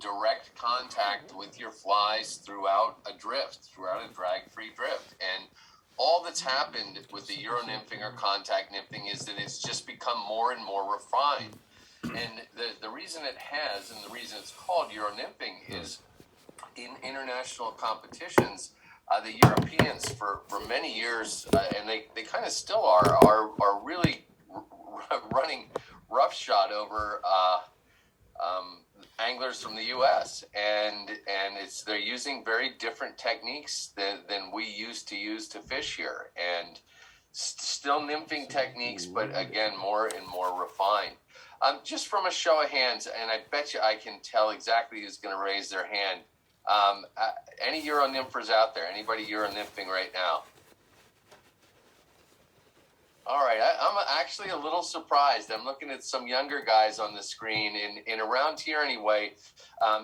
direct contact with your flies throughout a drag-free drift. And all that's happened with the Euro nymphing or contact nymphing is that it's just become more and more refined. And the reason it has, and the reason it's called Euro nymphing, is in international competitions, the Europeans for many years, and they kind of still are really running roughshod over anglers from the U.S. and they're using very different techniques than we used to use to fish here, and still nymphing techniques, but again more and more refined. Just from a show of hands, and I bet you I can tell exactly who's going to raise their hand. Any Euro nymphers out there? Anybody Euro nymphing right now? All right, I'm actually a little surprised. I'm looking at some younger guys on the screen, and around here anyway,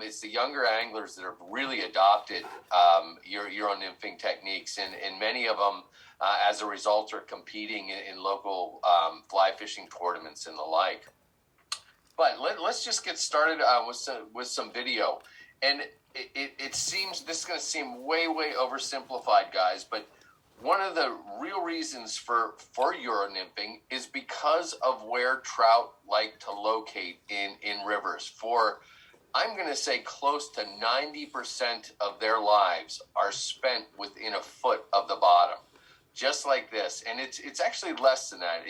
it's the younger anglers that have really adopted Euro nymphing techniques, and many of them, as a result, are competing in local fly fishing tournaments and the like. But let's just get started with some video. And it seems, this is going to seem way oversimplified, guys, but one of the real reasons for Euro nymphing is because of where trout like to locate in rivers. For, I'm going to say, close to 90% of their lives are spent within a foot of the bottom, just like this. And it's actually less than that.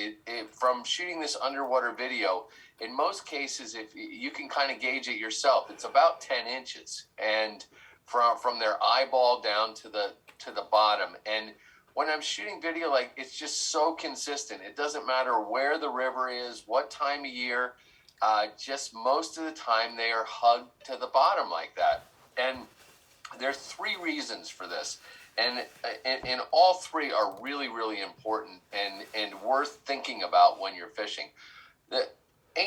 From shooting this underwater video, in most cases, if you can kind of gauge it yourself, it's about 10 inches, and from their eyeball down to the bottom. And when I'm shooting video, like, it's just so consistent. It doesn't matter where the river is, what time of year, just most of the time they are hugged to the bottom like that. And there are three reasons for this. And all three are really important and worth thinking about when you're fishing.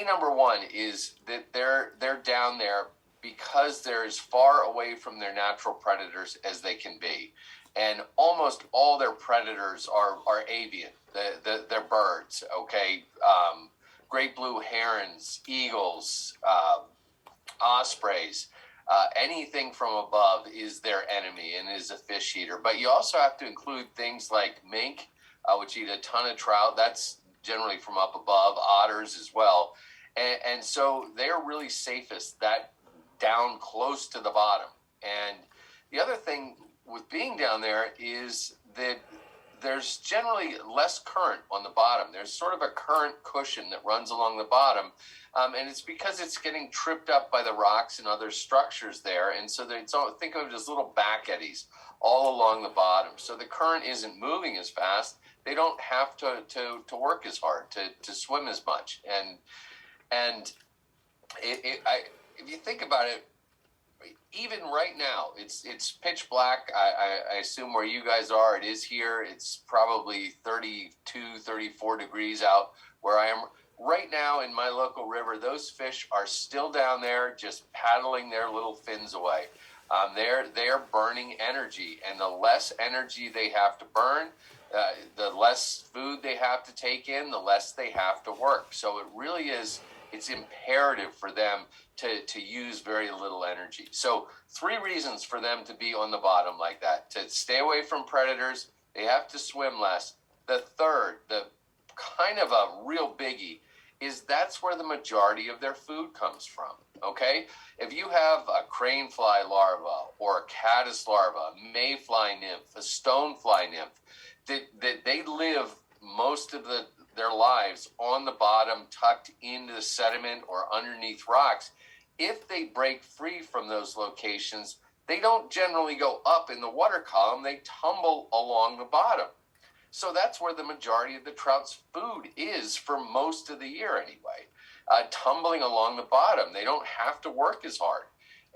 Number one is that they're down there because they're as far away from their natural predators as they can be. And almost all their predators are avian. They're birds, okay? Great blue herons, eagles, ospreys. Anything from above is their enemy and is a fish eater. But you also have to include things like mink, which eat a ton of trout. That's generally from up above, otters as well. And so they're really safest that down close to the bottom. And the other thing with being down there is that there's generally less current on the bottom. There's sort of a current cushion that runs along the bottom, and it's because it's getting tripped up by the rocks and other structures there. And so think of it as little back eddies all along the bottom. So the current isn't moving as fast. They don't have to work as hard, to swim as much. And if you think about it, even right now, it's pitch black. I assume where you guys are, it is here. It's probably 32, 34 degrees out where I am. Right now in my local river, those fish are still down there just paddling their little fins away. They're burning energy, and the less energy they have to burn, the less food they have to take in, the less they have to work. So it really is, it's imperative for them to use very little energy. So three reasons for them to be on the bottom like that: to stay away from predators, they have to swim less. The third, the kind of a real biggie, is that's where the majority of their food comes from, okay? If you have a crane fly larva or a caddis larva, a mayfly nymph, a stonefly nymph, that they live most of their lives on the bottom, tucked into the sediment or underneath rocks. If they break free from those locations, they don't generally go up in the water column, they tumble along the bottom. So that's where the majority of the trout's food is for most of the year anyway, tumbling along the bottom. They don't have to work as hard.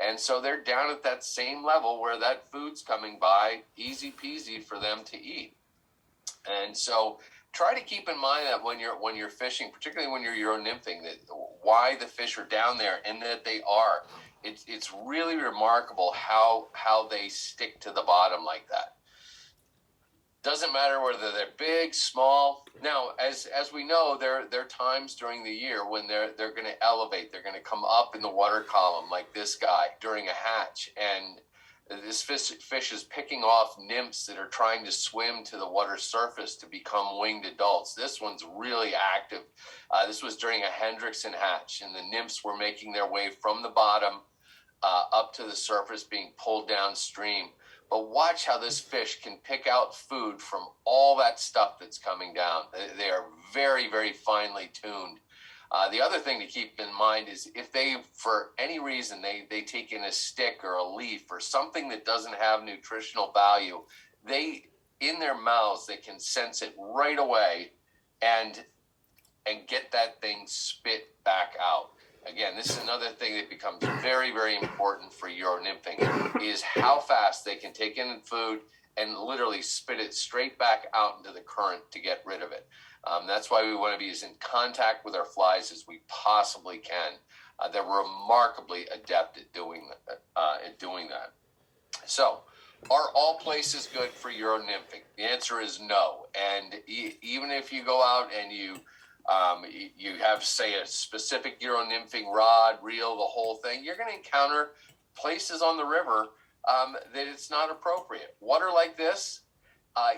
And so they're down at that same level where that food's coming by, easy peasy for them to eat. And so try to keep in mind that when you're fishing, particularly when you're Euro nymphing, that why the fish are down there and that they are. It's really remarkable how they stick to the bottom like that. Doesn't matter whether they're big, small. Now, as we know, there are times during the year when they're going to elevate. They're going to come up in the water column like this guy during a hatch, and this fish is picking off nymphs that are trying to swim to the water surface to become winged adults. This one's really active. This was during a Hendrickson hatch, and the nymphs were making their way from the bottom up to the surface, being pulled downstream. But watch how this fish can pick out food from all that stuff that's coming down. They are very, very finely tuned. The other thing to keep in mind is if they, for any reason, they take in a stick or a leaf or something that doesn't have nutritional value, in their mouths, they can sense it right away and get that thing spit back out. Again, this is another thing that becomes very, very important for Euro-nymphing, is how fast they can take in food and literally spit it straight back out into the current to get rid of it. That's why we want to be as in contact with our flies as we possibly can. They're remarkably adept at doing that. So, are all places good for Euro-nymphing? The answer is no. And even if you go out and you have, say, a specific Euro-nymphing rod, reel, the whole thing, you're going to encounter places on the river that it's not appropriate. Water like this,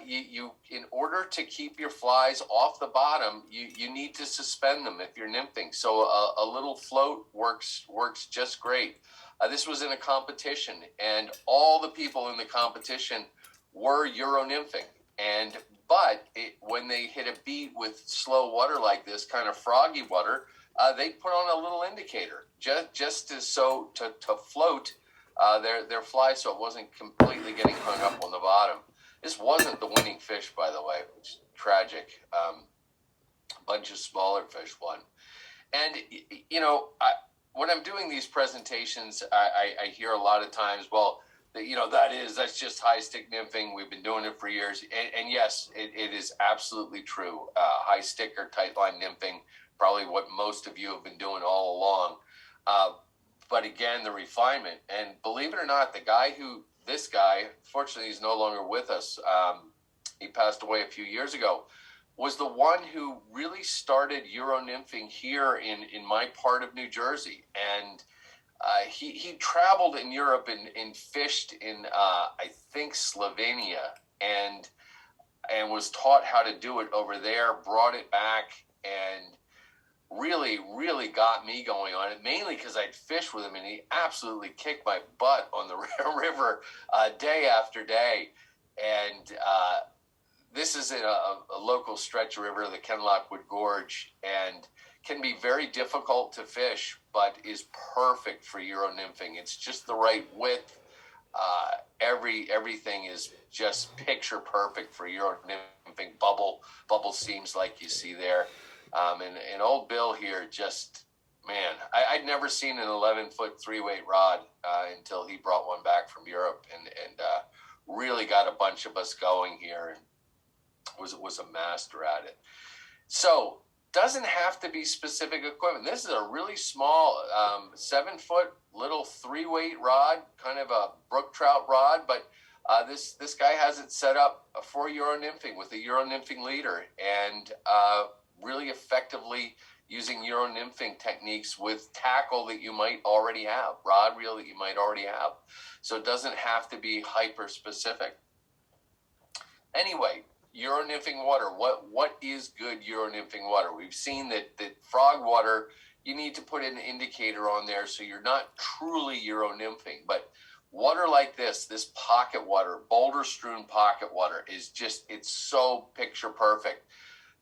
you in order to keep your flies off the bottom, you need to suspend them if you're nymphing. So a little float works just great. This was in a competition, and all the people in the competition were Euro-nymphing. But when they hit a beat with slow water like this, kind of froggy water, they put on a little indicator just to float their fly, so it wasn't completely getting hung up on the bottom. This wasn't the winning fish, by the way, which is tragic. A bunch of smaller fish won. And, when I'm doing these presentations, I hear a lot of times, well, that's just high stick nymphing. We've been doing it for years. And yes, it is absolutely true. High stick or tight line nymphing, probably what most of you have been doing all along. But again, the refinement, and believe it or not, this guy, fortunately, he's no longer with us. He passed away a few years ago, was the one who really started Euro-nymphing here in my part of New Jersey. And he traveled in Europe and fished in, I think, Slovenia, and was taught how to do it over there, brought it back, and really, really got me going on it, mainly because I'd fish with him, and he absolutely kicked my butt on the river day after day. And this is in a local stretch of river, the Kenlockwood Gorge, and can be very difficult to fish, but is perfect for Euro-nymphing. It's just the right width. Everything is just picture perfect for Euro-nymphing. Bubble seams like you see there. And old Bill here, just, man, I'd never seen an 11-foot 3-weight rod until he brought one back from Europe, and really got a bunch of us going here, and was a master at it. So, doesn't have to be specific equipment. This is a really small 7-foot little 3-weight rod, kind of a brook trout rod, but this guy has it set up for Euro-nymphing with a Euro-nymphing leader, and really effectively using Euro-nymphing techniques with tackle that you might already have, rod reel that you might already have. So it doesn't have to be hyper-specific. Anyway, Euro-nymphing water. What is good Euro-nymphing water? We've seen that frog water, you need to put an indicator on there so you're not truly Euro-nymphing. But water like this pocket water, boulder-strewn pocket water, it's so picture perfect.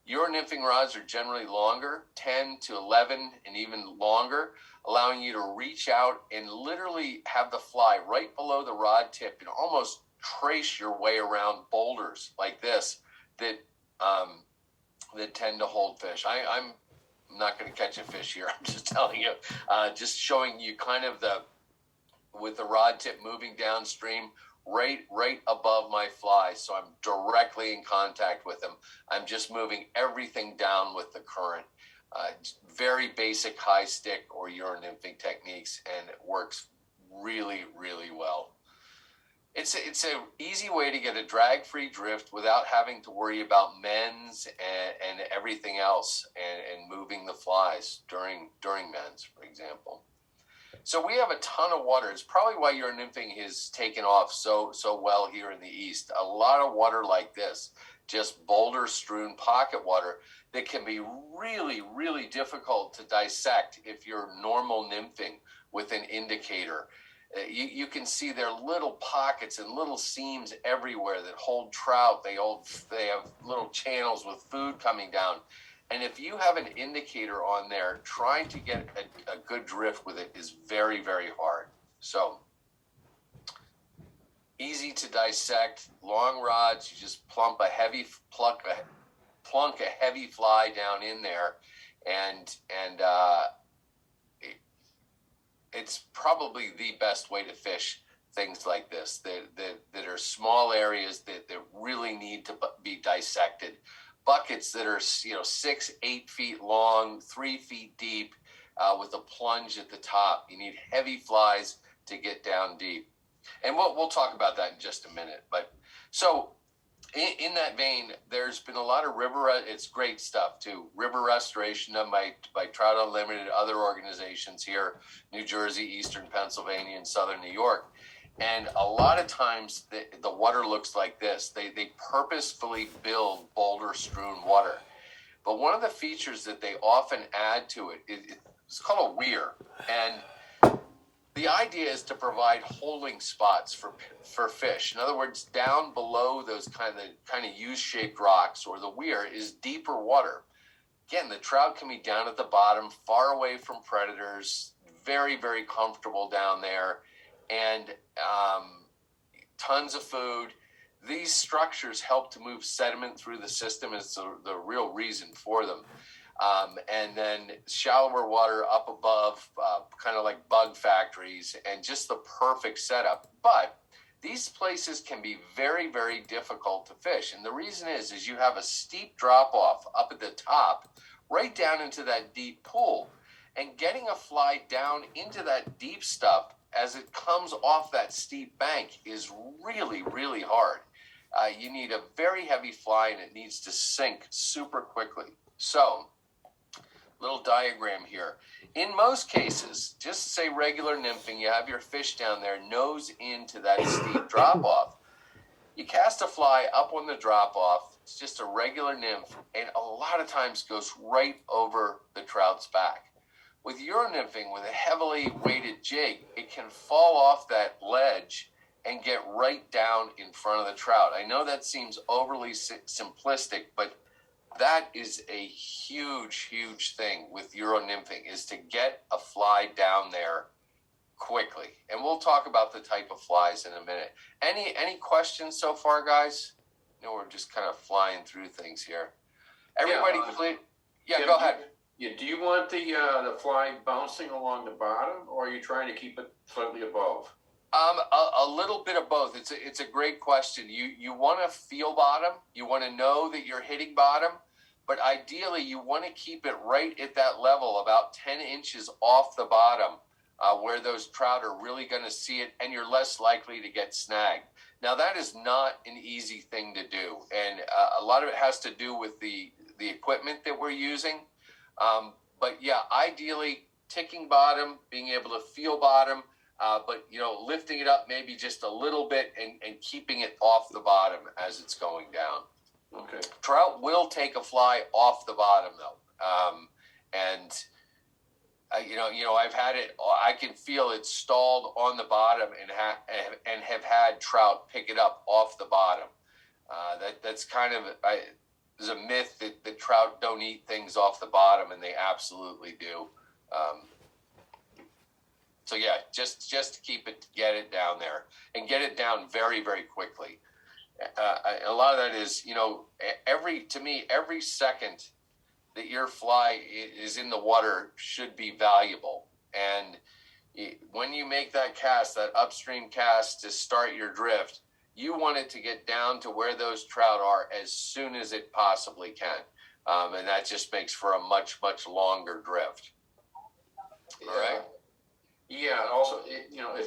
Euro-nymphing rods are generally longer, 10 to 11 and even longer, allowing you to reach out and literally have the fly right below the rod tip and almost trace your way around boulders like this that tend to hold fish. I'm not going to catch a fish here. I'm just telling you, just showing you kind of with the rod tip moving downstream, right above my fly, so I'm directly in contact with them. I'm just moving everything down with the current. Very basic high stick or Euro-nymphing techniques, and it works really, really well. It's a easy way to get a drag-free drift without having to worry about mends and everything else, and moving the flies during mends, for example. So we have a ton of water. It's probably why your nymphing has taken off so well here in the East. A lot of water like this, just boulder-strewn pocket water that can be really, really difficult to dissect if you're normal nymphing with an indicator. You can see there are little pockets and little seams everywhere that hold trout. They have little channels with food coming down. And if you have an indicator on there, trying to get a good drift with it is very, very hard. So easy to dissect. Long rods, you just plunk a heavy fly down in there, and it's probably the best way to fish things like this that are small areas that really need to be dissected. Buckets that are 6-8 feet long, 3 feet deep, with a plunge at the top. You need heavy flies to get down deep, and we'll talk about that in just a minute. But so in that vein, there's been a lot of it's great stuff too. River restoration done by Trout Unlimited, other organizations here, New Jersey, Eastern Pennsylvania, and Southern New York. And a lot of times the water looks like this. They purposefully build boulder-strewn water. But one of the features that they often add to it's called a weir. And the idea is to provide holding spots for fish. In other words, down below those kind of U-shaped rocks, or the weir, is deeper water. Again, the trout can be down at the bottom, far away from predators, very, very comfortable down there, and tons of food. These structures help to move sediment through the system. It's the real reason for them. And then shallower water up above, kind of like bug factories, and just the perfect setup. But these places can be very, very difficult to fish. And the reason is you have a steep drop off up at the top, right down into that deep pool. And getting a fly down into that deep stuff as it comes off that steep bank is really, really hard. You need a very heavy fly, and it needs to sink super quickly. So, little diagram here. In most cases, just say regular nymphing, you have your fish down there, nose into that steep drop-off. You cast a fly up on the drop-off, it's just a regular nymph, and a lot of times goes right over the trout's back. With Euro nymphing, with a heavily weighted jig, it can fall off that ledge and get right down in front of the trout. I know that seems overly simplistic, but that is a huge, huge thing with Euro nymphing, is to get a fly down there quickly. And we'll talk about the type of flies in a minute. Any questions so far, guys? No, we're just kind of flying through things here. Everybody clear? Yeah, Tim, go ahead. Do you want the fly bouncing along the bottom, or are you trying to keep it slightly above? A little bit of both. It's a great question. You want to feel bottom. You want to know that you're hitting bottom, but ideally you want to keep it right at that level, about 10 inches off the bottom, where those trout are really going to see it, and you're less likely to get snagged. Now, that is not an easy thing to do, and a lot of it has to do with the equipment that we're using. But yeah, ideally ticking bottom, being able to feel bottom, but lifting it up maybe just a little bit and keeping it off the bottom as it's going down. Okay. Trout will take a fly off the bottom though, and I've had it. I can feel it stalled on the bottom and have had trout pick it up off the bottom. That's kind of there's a myth that trout don't eat things off the bottom, and they absolutely do. So yeah, just to get it down there, and get it down very, very quickly. A lot of that is, every second that your fly is in the water should be valuable. And when you make that cast, that upstream cast to start your drift, you want it to get down to where those trout are as soon as it possibly can. And that just makes for a much, much longer drift. Yeah. All right. Yeah. Also,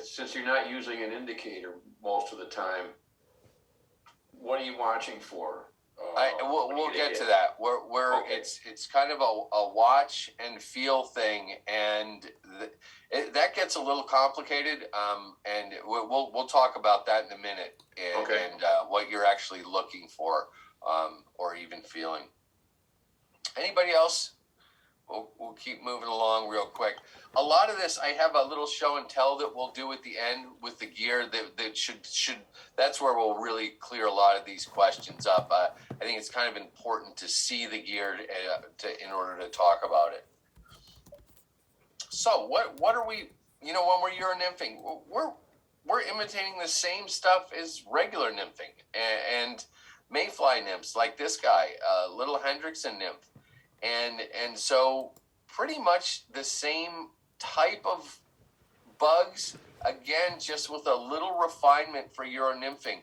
since you're not using an indicator most of the time, what are you watching for? We'll get to that. Okay. It's kind of a watch and feel thing, and that gets a little complicated. And we'll talk about that in a minute, Okay. and what you're actually looking for, or even feeling. Anybody else? We'll keep moving along real quick. A lot of this, I have a little show and tell that we'll do at the end with the gear that should that's where we'll really clear a lot of these questions up. I think it's kind of important to see the gear in order to talk about it. So what are we? When we're Euro nymphing, we're imitating the same stuff as regular nymphing and mayfly nymphs like this guy, little Hendrickson nymph. And so pretty much the same type of bugs, again, just with a little refinement for Euro nymphing.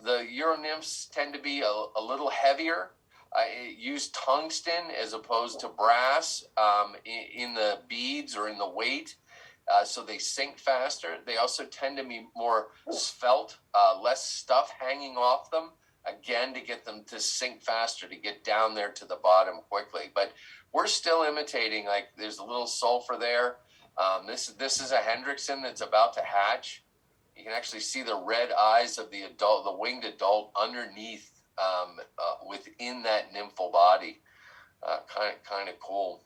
The Euro nymphs tend to be a little heavier. Use tungsten as opposed to brass in the beads or in the weight. So they sink faster. They also tend to be more svelte, less stuff hanging off them, again, to get them to sink faster, to get down there to the bottom quickly. But we're still imitating, like there's a little sulfur there. This is a Hendrickson that's about to hatch. You can actually see the red eyes of the winged adult underneath, within that nymphal body. Kind of cool.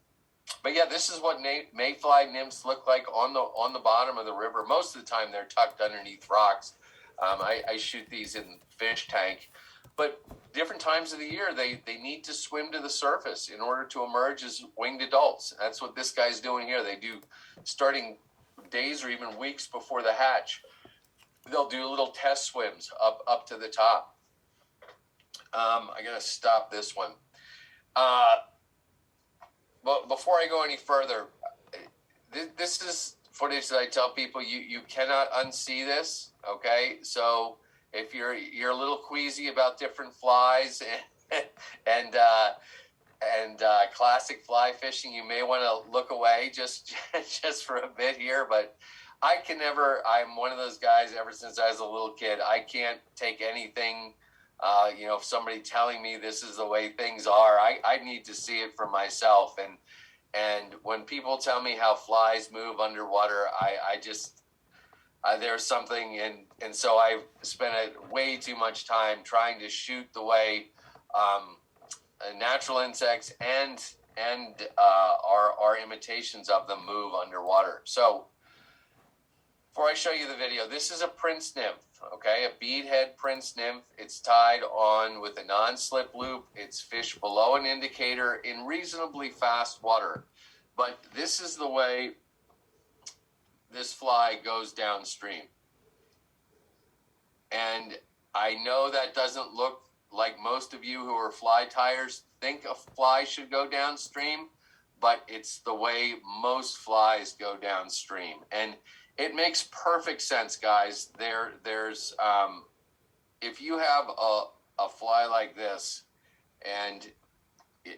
But yeah, this is what mayfly nymphs look like on the bottom of the river. Most of the time, they're tucked underneath rocks. I shoot these in fish tank, but different times of the year, they need to swim to the surface in order to emerge as winged adults. That's what this guy's doing here. They do, starting days or even weeks before the hatch, they'll do little test swims up to the top. I gotta stop this one. But before I go any further, this is footage that I tell people you cannot unsee this. Okay, so if you're a little queasy about different flies and classic fly fishing, you may want to look away just for a bit here. But I'm one of those guys. Ever since I was a little kid, I can't take anything. If somebody telling me this is the way things are, I need to see it for myself. And when people tell me how flies move underwater, I just there's something, and so I've spent way too much time trying to shoot the way natural insects and our imitations of them move underwater. So before I show you the video, this is a prince nymph, okay? A beadhead prince nymph. It's tied on with a non-slip loop. It's fished below an indicator in reasonably fast water. But this is the way this fly goes downstream. And I know that doesn't look like most of you who are fly tiers think a fly should go downstream, but it's the way most flies go downstream. And it makes perfect sense, guys. There's if you have a fly like this, and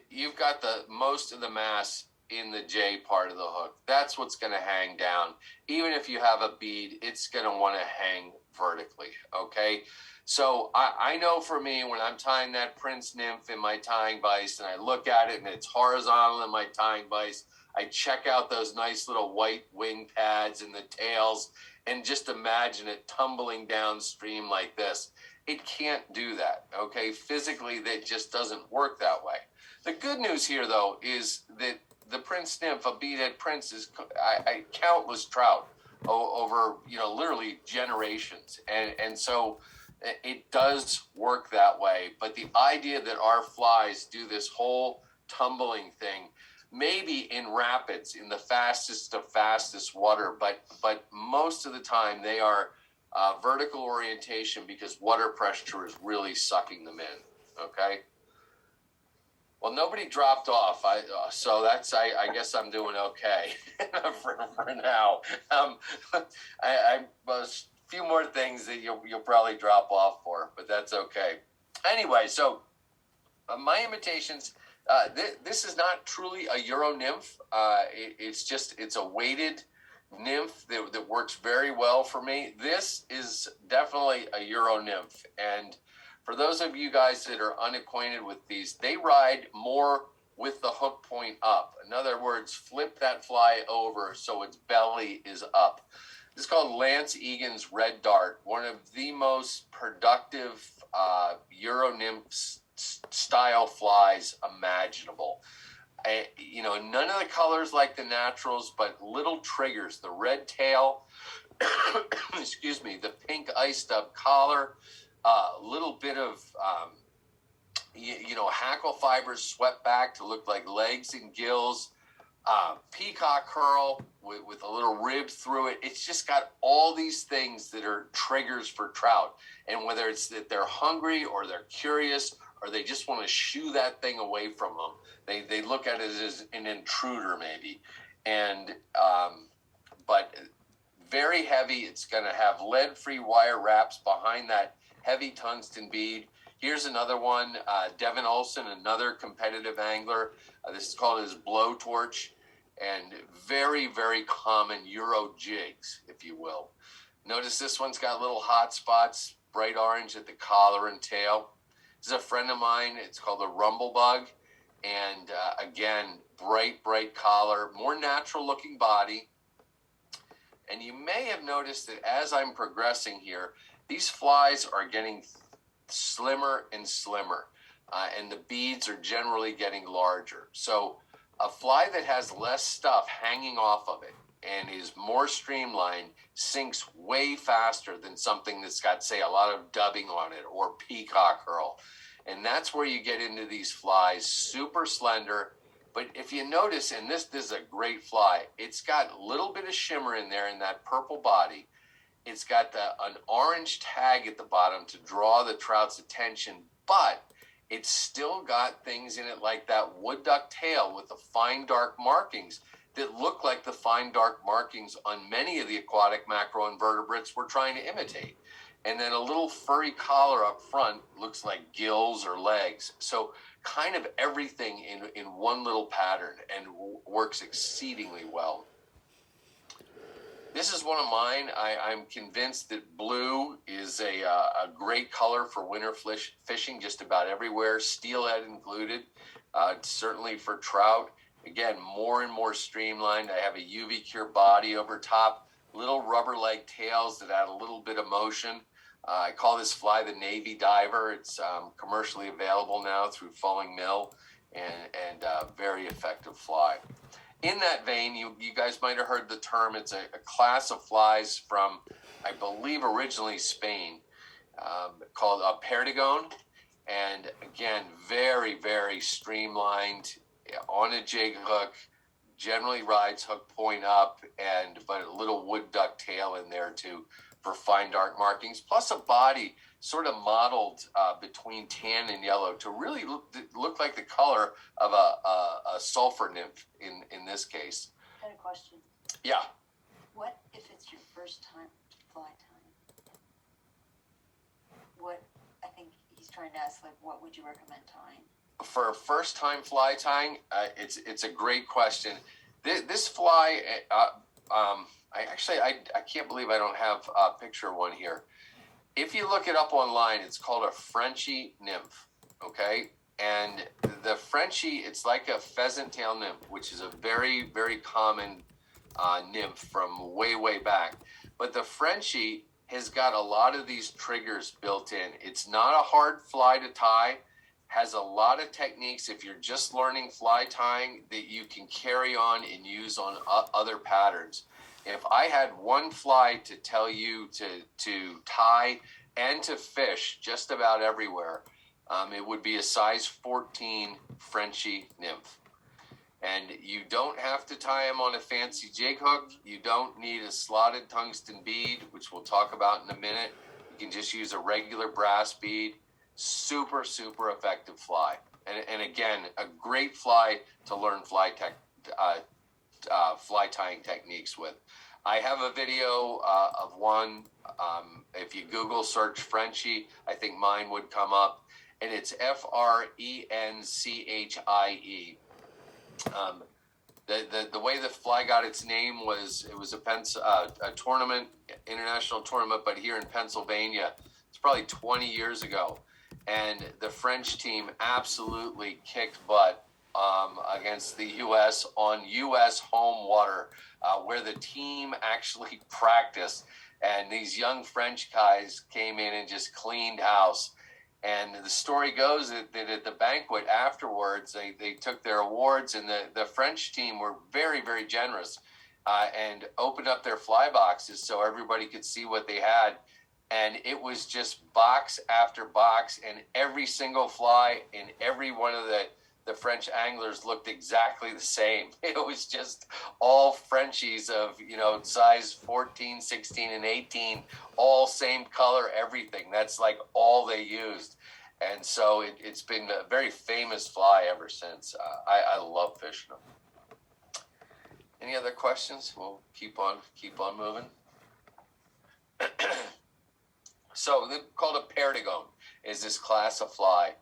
you've got the most of the mass in the J part of the hook, that's what's going to hang down. Even if you have a bead, it's going to want to hang vertically. Okay, so I know for me, when I'm tying that prince nymph in my tying vise, and I look at it and it's horizontal in my tying vise, I check out those nice little white wing pads and the tails and just imagine it tumbling downstream like this. It can't do that, okay? Physically, that just doesn't work that way. The good news here, though, is that the prince nymph, a beadhead prince, is countless trout over, literally generations. And so it does work that way. But the idea that our flies do this whole tumbling thing, maybe in rapids, in the fastest of fastest water, but most of the time they are vertical orientation because water pressure is really sucking them in. Okay. Well, nobody dropped off, so that's I guess I'm doing okay for now. I a few more things that you'll probably drop off for, but that's okay. Anyway, so my imitations. This is not truly a Euro nymph. It's a weighted nymph that works very well for me. This is definitely a Euro nymph. And for those of you guys that are unacquainted with these, they ride more with the hook point up. In other words, flip that fly over so its belly is up. This is called Lance Egan's Red Dart, one of the most productive Euro nymph style flies imaginable. None of the colors like the naturals, but little triggers. The red tail, excuse me, the pink ice stub collar, a little bit of, hackle fibers swept back to look like legs and gills, peacock curl with a little rib through it. It's just got all these things that are triggers for trout. And whether it's that they're hungry or they're curious or they just want to shoo that thing away from them, they look at it as an intruder maybe. And but very heavy. It's going to have lead-free wire wraps behind that heavy tungsten bead. Here's another one, Devin Olson, another competitive angler. This is called his blowtorch, and very, very common Euro jigs, if you will. Notice this one's got little hot spots, bright orange at the collar and tail. This is a friend of mine. It's called the Rumblebug, and again, bright collar, more natural-looking body. And you may have noticed that as I'm progressing here, these flies are getting slimmer and slimmer, and the beads are generally getting larger. So a fly that has less stuff hanging off of it and is more streamlined sinks way faster than something that's got, say, a lot of dubbing on it or peacock curl. And that's where you get into these flies, super slender. But if you notice, and this is a great fly, it's got a little bit of shimmer in there in that purple body. It's got an orange tag at the bottom to draw the trout's attention, but it's still got things in it like that wood duck tail with the fine dark markings that look like the fine dark markings on many of the aquatic macroinvertebrates we're trying to imitate. And then a little furry collar up front looks like gills or legs. So kind of everything in one little pattern, and works exceedingly well. This is one of mine. I'm convinced that blue is a great color for winter fishing just about everywhere, steelhead included, certainly for trout. Again, more and more streamlined. I have a UV cure body over top, little rubber leg tails that add a little bit of motion. I call this fly the Navy Diver. It's commercially available now through Falling Mill, and very effective fly. In that vein, you guys might have heard the term. It's a class of flies from, I believe, originally Spain, called a perdigon. And again, very, very streamlined on a jig hook, generally rides hook point up, but a little wood duck tail in there too for fine dark markings, plus a body sort of modeled between tan and yellow to really look like the color of a sulfur nymph in this case. I had a question. Yeah. What if it's your first time fly tying? What, I think he's trying to ask, like, what would you recommend tying? For first time fly tying, it's a great question. This fly, I can't believe I don't have a picture of one here. If you look it up online, it's called a Frenchy nymph, okay? And the Frenchy, it's like a pheasant tail nymph, which is a very, very common nymph from way, way back. But the Frenchy has got a lot of these triggers built in. It's not a hard fly to tie, has a lot of techniques if you're just learning fly tying that you can carry on and use on other patterns. If I had one fly to tell you to tie and to fish just about everywhere, it would be a size 14 Frenchy nymph. And you don't have to tie them on a fancy jig hook. You don't need a slotted tungsten bead, which we'll talk about in a minute. You can just use a regular brass bead. Super, super effective fly. And again, a great fly to learn fly tying techniques with. I have a video of one. If you Google search Frenchy, I think mine would come up, and it's Frenchyie. The way the fly got its name was it was a tournament, international tournament, but here in Pennsylvania, it's probably 20 years ago, and the French team absolutely kicked butt against the U.S. on U.S. home water, where the team actually practiced, and these young French guys came in and just cleaned house. And the story goes that at the banquet afterwards, they took their awards, and the French team were very, very generous and opened up their fly boxes so everybody could see what they had. And it was just box after box, and every single fly in every one of the French anglers looked exactly the same. It was just all Frenchies of, size 14, 16, and 18, all same color, everything. That's like all they used. And so it's been a very famous fly ever since. I love fishing them. Any other questions? We'll keep on moving. So they're called a perdigon is this class of fly.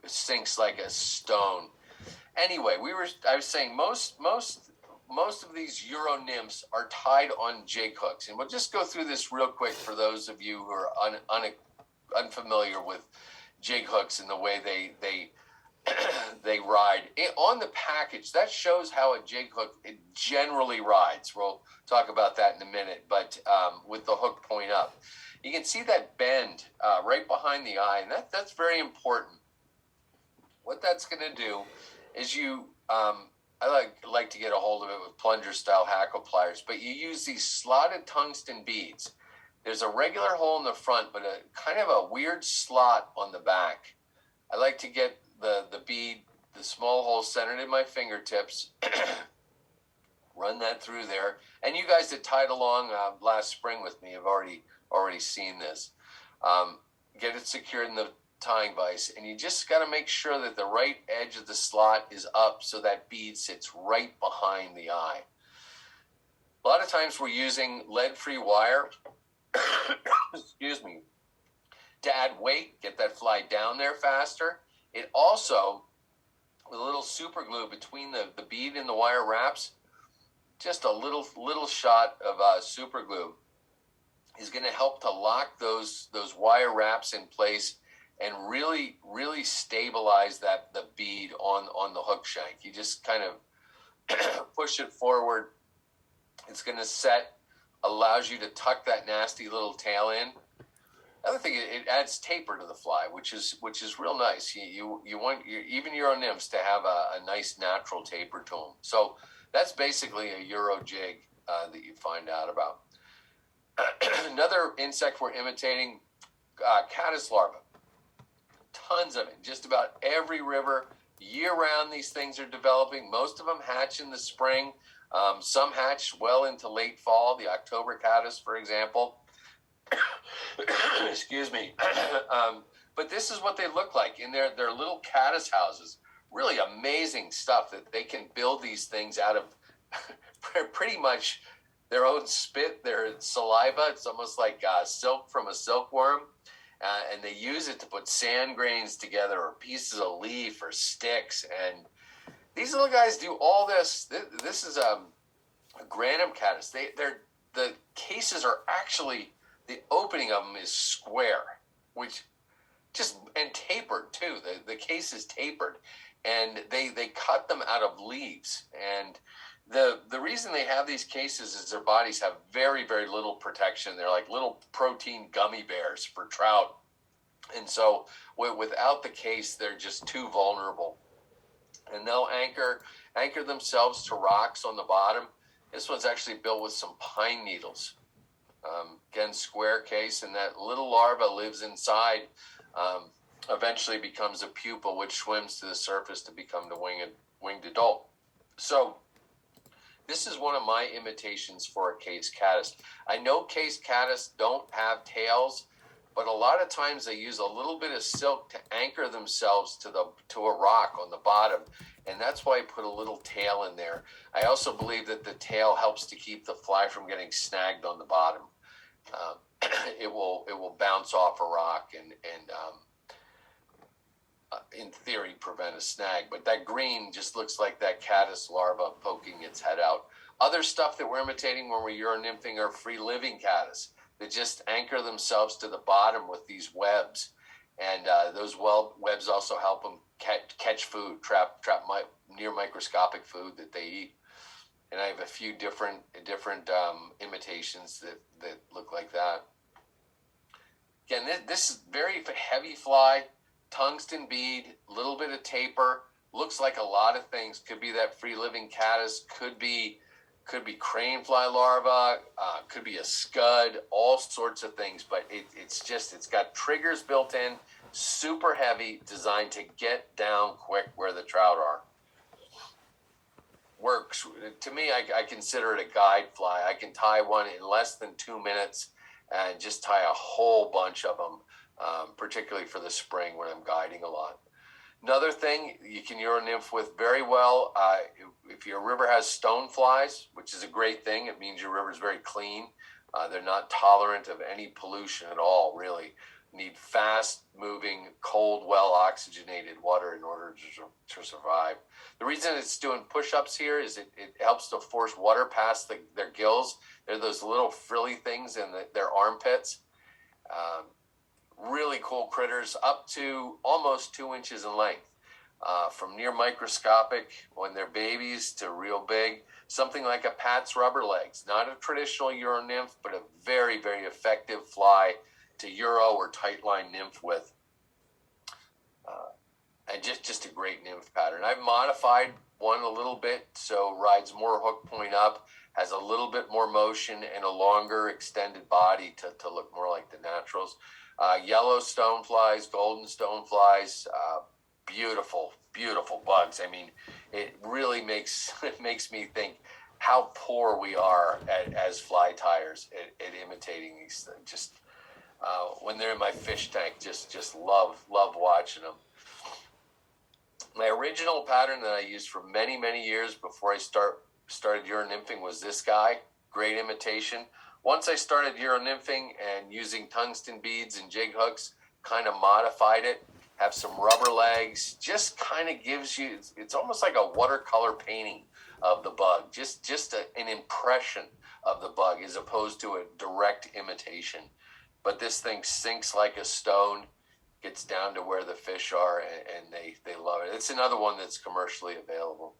Sinks like a stone. Anyway, I was saying most of these Euro nymphs are tied on jig hooks, and we'll just go through this real quick for those of you who are unfamiliar with jig hooks and the way they ride. On the package, that shows how a jig hook generally rides. We'll talk about that in a minute, but with the hook point up, you can see that bend right behind the eye, and that's very important. What that's going to do is I like to get a hold of it with plunger style hackle pliers, but you use these slotted tungsten beads. There's a regular hole in the front, but a kind of a weird slot on the back. I like to get the bead, the small hole centered in my fingertips, run that through there. And you guys that tied along last spring with me have already seen this. Get it secured in the tying vise, and you just got to make sure that the right edge of the slot is up so that bead sits right behind the eye. A lot of times we're using lead-free wire excuse me, to add weight, get that fly down there faster. It also, with a little super glue between the bead and the wire wraps, just a little shot of super glue is going to help to lock those wire wraps in place and really, really stabilize the bead on the hook shank. You just kind of push it forward. It's going to set, allows you to tuck that nasty little tail in. Another thing, it adds taper to the fly, which is real nice. You want even Euro nymphs to have a nice natural taper to them. So that's basically a Euro jig that you find out about. Another insect we're imitating, caddis larva. Tons of it. Just about every river, year-round, these things are developing. Most of them hatch in the spring. Some hatch well into late fall. The October caddis, for example. Excuse me. But this is what they look like in their little caddis houses. Really amazing stuff that they can build these things out of pretty much their own spit, their saliva. It's almost like silk from a silkworm. And they use it to put sand grains together or pieces of leaf or sticks. And these little guys do all this. This is a granum caddis. The cases are actually, the opening of them is square, and tapered too. The case is tapered, and they cut them out of leaves. And the reason they have these cases is their bodies have very, very little protection. They're like little protein gummy bears for trout. And so without the case, they're just too vulnerable. And they'll anchor themselves to rocks on the bottom. This one's actually built with some pine needles. Again, square case, and that little larva lives inside, eventually becomes a pupa, which swims to the surface to become the winged adult. So this is one of my imitations for a case caddis. I know case caddis don't have tails, but a lot of times they use a little bit of silk to anchor themselves to a rock on the bottom, and that's why I put a little tail in there. I also believe that the tail helps to keep the fly from getting snagged on the bottom. It will bounce off a rock, and in theory, prevent a snag. But that green just looks like that caddis larva poking its head out. Other stuff that we're imitating when we're uronymphing are free-living caddis that just anchor themselves to the bottom with these webs. And those webs also help them catch food, trap near microscopic food that they eat. And I have a few different imitations that look like that. Again, this is very heavy fly, tungsten bead, little bit of taper, looks like a lot of things. Could be that free-living caddis, could be crane fly larva, could be a scud, all sorts of things. But it's got triggers built in, super heavy, designed to get down quick where the trout are. Works. To me, I consider it a guide fly. I can tie one in less than 2 minutes and just tie a whole bunch of them, particularly for the spring when I'm guiding a lot. Another thing you can uronymph with very well, if your river has stone flies, which is a great thing, it means your river is very clean. They're not tolerant of any pollution at all, really. Need fast-moving, cold, well-oxygenated water in order to survive. The reason it's doing push-ups here is it helps to force water past their gills. They're those little frilly things in their armpits. Really cool critters, up to almost 2 inches in length. From near microscopic when they're babies to real big. Something like a Pat's rubber legs. Not a traditional uronymph, but a very, very effective fly to euro or tight line nymph with. And just a great nymph pattern. I've modified one a little bit so rides more hook point up, has a little bit more motion and a longer extended body to look more like the naturals. Yellow stoneflies, golden stoneflies, beautiful, beautiful bugs. I mean, it really makes me think how poor we are as fly tiers at imitating these things. Just when they're in my fish tank, just love watching them. My original pattern that I used for many, many years before I started uronymphing was this guy. Great imitation. Once I started uronymphing and using tungsten beads and jig hooks, kind of modified it, have some rubber legs, just kind of gives you, it's almost like a watercolor painting of the bug, just an impression of the bug as opposed to a direct imitation. But this thing sinks like a stone, gets down to where the fish are, and they love it. It's another one that's commercially available.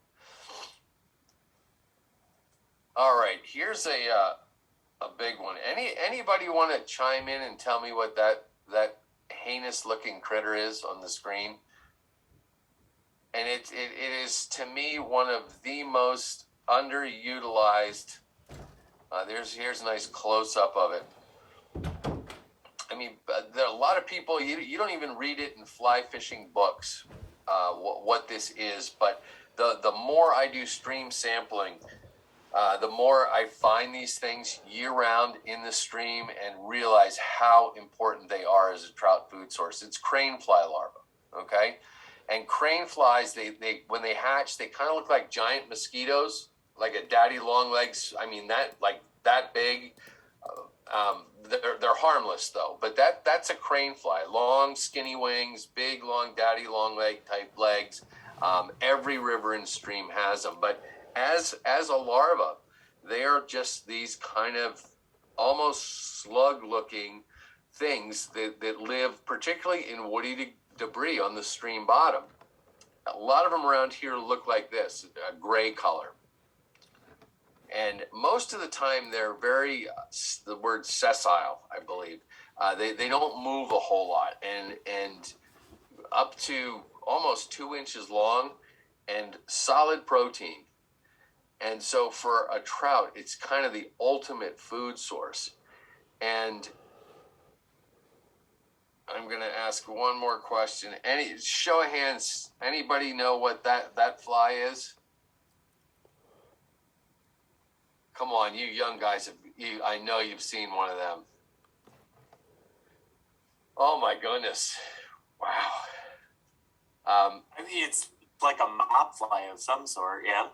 All right, here's a big one. Anybody want to chime in and tell me what that heinous looking critter is on the screen? And it is, to me, one of the most underutilized. Here's a nice close-up of it. I mean, there are a lot of people, you don't even read it in fly fishing books, what this is. But the more I do stream sampling, the more I find these things year-round in the stream and realize how important they are as a trout food source. It's crane fly larvae, okay? And crane flies, they when they hatch, they kind of look like giant mosquitoes, like a daddy long legs. I mean, that big. They're harmless though, but that's a crane fly. Long, skinny wings, big, long, daddy long leg type legs. Every river and stream has them, but as a larva, they are just these kind of almost slug-looking things that live particularly in woody debris on the stream bottom. A lot of them around here look like this, a gray color. And most of the time they're very, the word sessile, I believe. They don't move a whole lot, and up to almost 2 inches long and solid protein. And so for a trout, it's kind of the ultimate food source. And I'm going to ask one more question. Show of hands, anybody know what that fly is? Come on, you young guys, I know you've seen one of them. Oh my goodness. Wow. I mean, it's like a mop fly of some sort, yeah?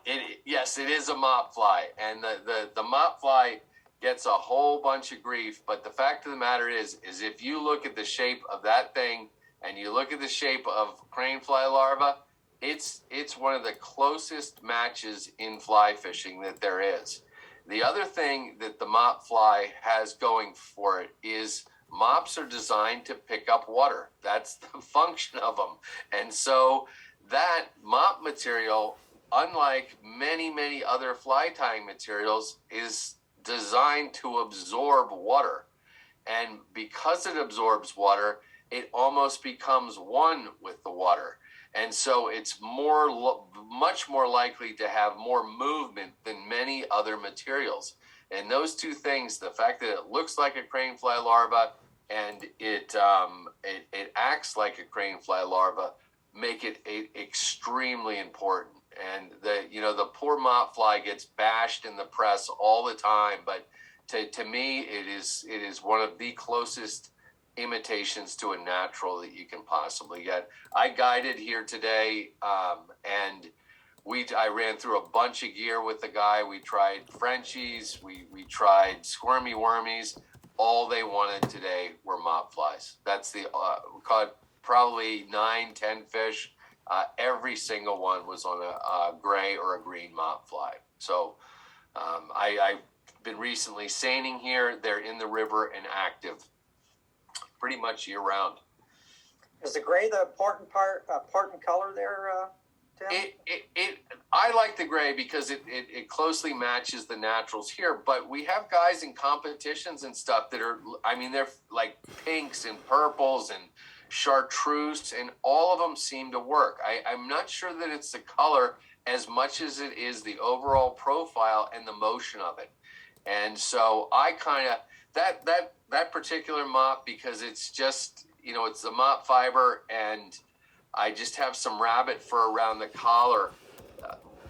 Yes, it is a mop fly. And the mop fly gets a whole bunch of grief. But the fact of the matter is if you look at the shape of that thing and you look at the shape of crane fly larva, it's one of the closest matches in fly fishing that there is. The other thing that the mop fly has going for it is mops are designed to pick up water. That's the function of them. And so that mop material, unlike many other fly tying materials, is designed to absorb water. And because it absorbs water, it almost becomes one with the water. And so it's much more likely to have more movement than many other materials. And those two things, the fact that it looks like a crane fly larva and it acts like a crane fly larva, make it extremely important. And the poor mop fly gets bashed in the press all the time, but to me, it is one of the closest imitations to a natural that you can possibly get. I guided here today, and I ran through a bunch of gear with the guy. We tried Frenchies, we tried squirmy wormies. All they wanted today were mop flies. That's we caught probably 9-10 fish. Every single one was on a gray or a green mop fly. So I've been recently seining here. They're in the river and active pretty much year round. Is the gray the important color there, Tim? I like the gray because it closely matches the naturals here, but we have guys in competitions and stuff that are, they're like pinks and purples and chartreuse, and all of them seem to work. I'm not sure that it's the color as much as it is the overall profile and the motion of it. And so I kind of, that particular mop, because it's just, it's the mop fiber, and I just have some rabbit fur around the collar.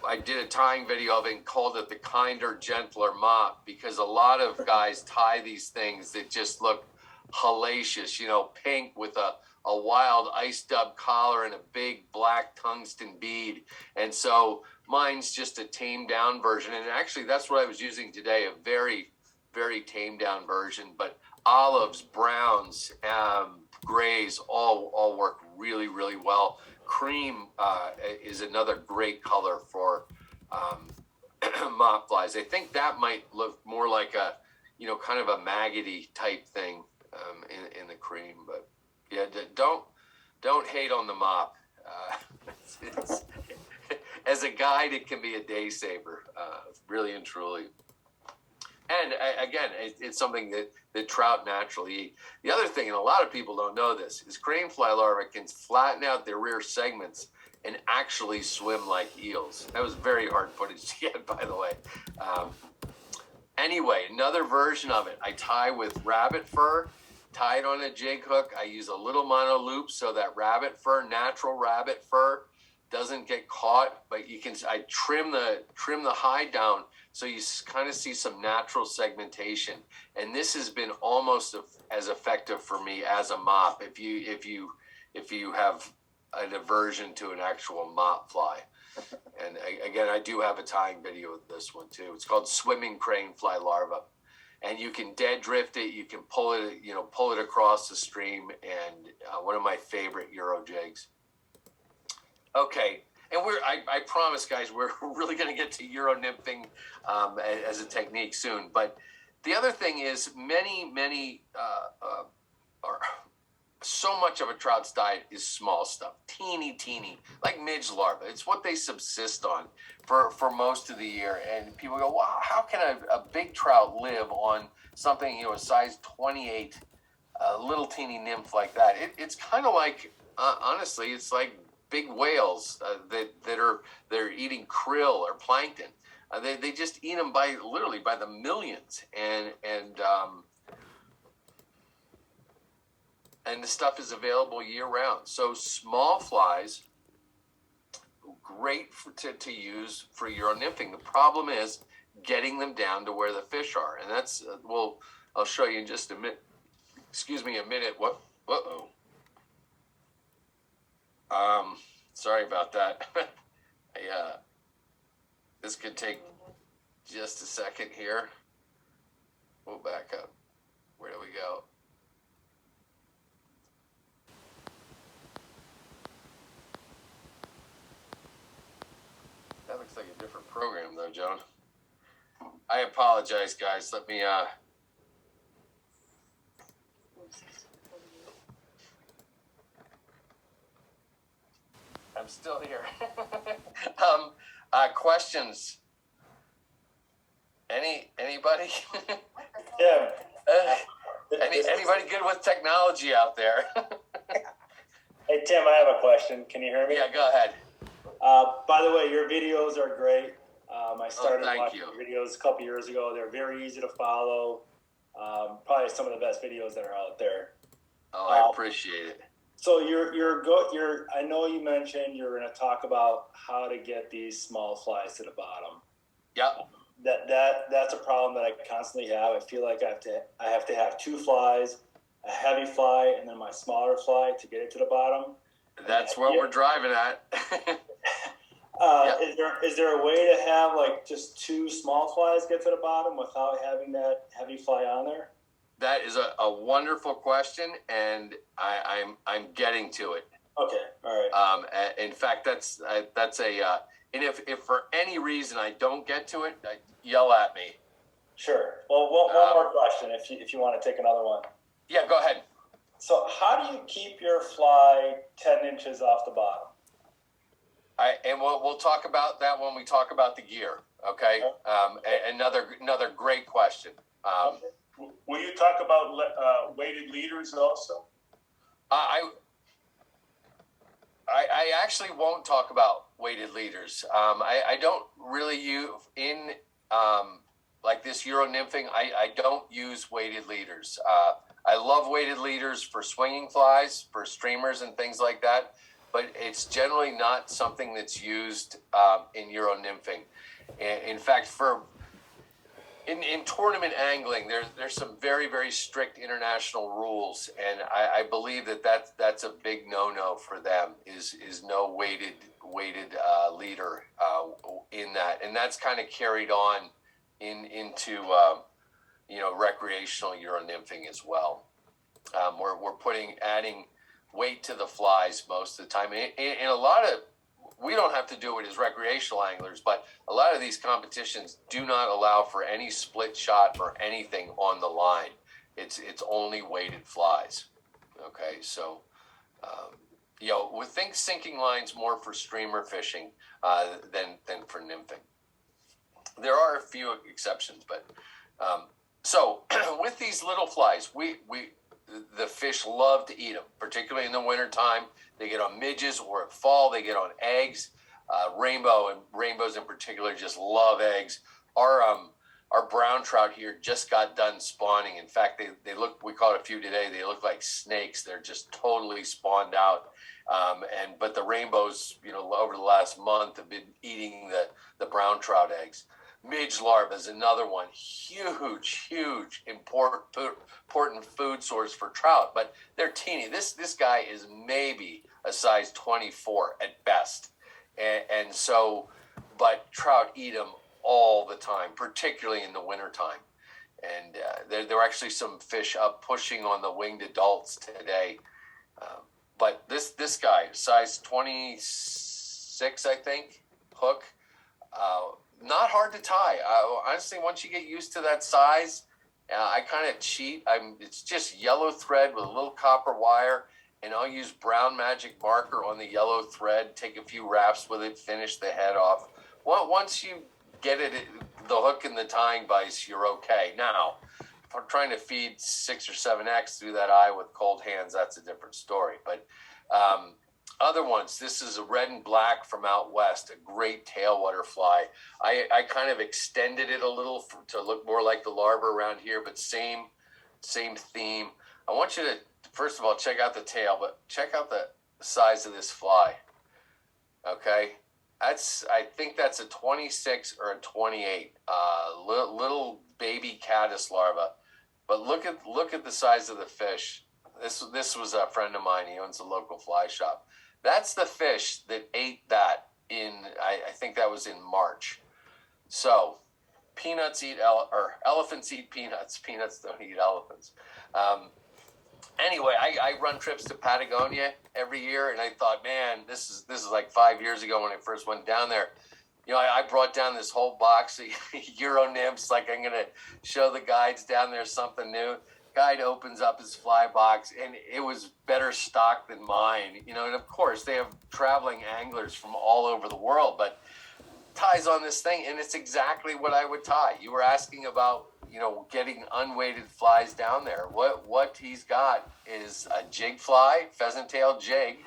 I did a tying video of it and called it the kinder, gentler mop, because a lot of guys tie these things that just look hellacious, pink with a wild ice dub collar and a big black tungsten bead. And so mine's just a tamed down version. And actually that's what I was using today, a very, very tamed down version. But olives, browns, grays all work really, really well. Cream is another great color for mop flies. I think that might look more like a, kind of a maggoty type thing in the cream. But yeah, don't hate on the mop. It's, as a guide, it can be a day saver, really and truly. And again, it's something that trout naturally eat. The other thing, and a lot of people don't know this, is crane fly larvae can flatten out their rear segments and actually swim like eels. That was very hard footage to get, by the way. Anyway, another version of it. I tie with rabbit fur, tie it on a jig hook. I use a little mono loop so that rabbit fur, natural rabbit fur, doesn't get caught. But I trim the hide down so you kind of see some natural segmentation. And this has been almost as effective for me as a mop. If you have an aversion to an actual mop fly. And again, I do have a tying video of this one too. It's called Swimming Crane Fly Larva. And you can dead drift it. You can pull it across the stream. And one of my favorite Euro jigs. Okay. And I promise, guys, we're really going to get to Euro nymphing as a technique soon. But the other thing is many so much of a trout's diet is small stuff, teeny, like midge larvae. It's what they subsist on for most of the year. And people go, wow, how can a big trout live on something, a size 28, little teeny nymph like that? It's kind of like, honestly, it's like big whales they're eating krill or plankton. They just eat them literally by the millions, and the stuff is available year round. So small flies, great to use for Euro nymphing. The problem is getting them down to where the fish are, and that's I'll show you in just a minute. Excuse me a minute. What? Uh-oh. Sorry about that. This could take just a second here. We'll back up. Where do we go? different program though, Joan. I apologize, guys. Let me I'm still here. Questions? Anybody? Yeah. Anybody good with technology out there? Hey, Tim, I have a question. Can you hear me? Yeah, go ahead. By the way, your videos are great. I started thank watching you. your videos a couple years ago. They're very easy to follow. Probably some of the best videos that are out there. Oh, I appreciate it. So I know you mentioned you're going to talk about how to get these small flies to the bottom. Yep. That's a problem that I constantly have. I feel like I have to have two flies, a heavy fly, and then my smaller fly to get it to the bottom. That's what we're driving at. Yep. Is there a way to have like just two small flies get to the bottom without having that heavy fly on there? That is a wonderful question, and I'm getting to it. Okay, all right. In fact, that's a and if for any reason I don't get to it, yell at me. Sure. Well, one more question, if you want to take another one. Yeah, go ahead. So, how do you keep your fly 10 inches off the bottom? And we'll talk about that when we talk about the gear. Okay. Another great question. Will you talk about weighted leaders also? I actually won't talk about weighted leaders. I don't really use in like this Euro nymphing. I don't use weighted leaders. I love weighted leaders for swinging flies, for streamers and things like that, but it's generally not something that's used in Euro nymphing. In fact, in tournament angling, there's some very, very strict international rules, and I believe that's a big no for them. Is no weighted leader in that, and that's kind of carried on into recreational Euro nymphing as well. We're adding weight to the flies most of the time, and a lot of. We don't have to do it as recreational anglers, but a lot of these competitions do not allow for any split shot or anything on the line. It's only weighted flies. Okay, so we think sinking lines more for streamer fishing than for nymphing. There are a few exceptions, but so with these little flies, the fish love to eat them, particularly in the wintertime. They get on midges, or at fall, they get on eggs. Rainbows in particular just love eggs. Our brown trout here just got done spawning. In fact, they look, we caught a few today, they look like snakes. They're just totally spawned out. But the rainbows, over the last month have been eating the brown trout eggs. Midge larva is another one. Huge, important food source for trout, but they're teeny. This guy is maybe a size 24 at best. And so, but trout eat them all the time, particularly in the wintertime. And there are actually some fish up pushing on the winged adults today. But this guy, size 26, I think, hook, not hard to tie. Honestly, once you get used to that size, I kind of cheat. It's just yellow thread with a little copper wire, and I'll use brown magic marker on the yellow thread, take a few wraps with it, finish the head off. Once you get the hook and the tying vise, you're okay. Now, if I'm trying to feed 6 or 7X through that eye with cold hands, that's a different story. But other ones, this is a red and black from out west, a great tailwater fly. I kind of extended it a little to look more like the larva around here, but same theme. I want you to, first of all, check out the tail, but check out the size of this fly. Okay, I think that's a 26 or a 28, little baby caddis larva. But look at the size of the fish. This was a friend of mine. He owns a local fly shop. That's the fish that ate that I think that was in March. So elephants eat peanuts. Peanuts don't eat elephants. Anyway, I run trips to Patagonia every year, and I thought, man, this is like 5 years ago when I first went down there. You know, I brought down this whole box of Euro nymphs, like I'm going to show the guides down there something new. Guide opens up his fly box, and it was better stocked than mine. You know, and of course, they have traveling anglers from all over the world, but ties on this thing, and it's exactly what I would tie. You were asking about, you know, getting unweighted flies down there. What he's got is a jig fly, pheasant tail jig.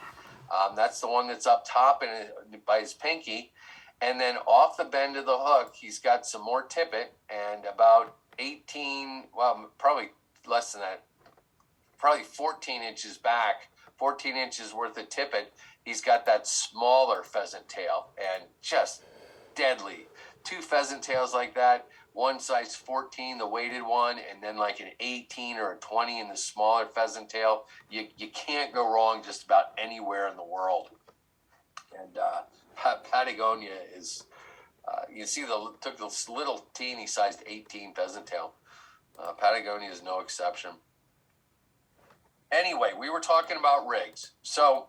That's the one that's up top and by his pinky. And then off the bend of the hook, he's got some more tippet and about 18, well, probably less than that, probably 14 inches back, 14 inches worth of tippet. He's got that smaller pheasant tail and just deadly. 2 pheasant tails like that, one size 14, the weighted one, and then like an 18 or a 20 in the smaller pheasant tail. You can't go wrong just about anywhere in the world. And Patagonia is, you see, took this little teeny sized 18 pheasant tail. Patagonia is no exception. Anyway, we were talking about rigs. So,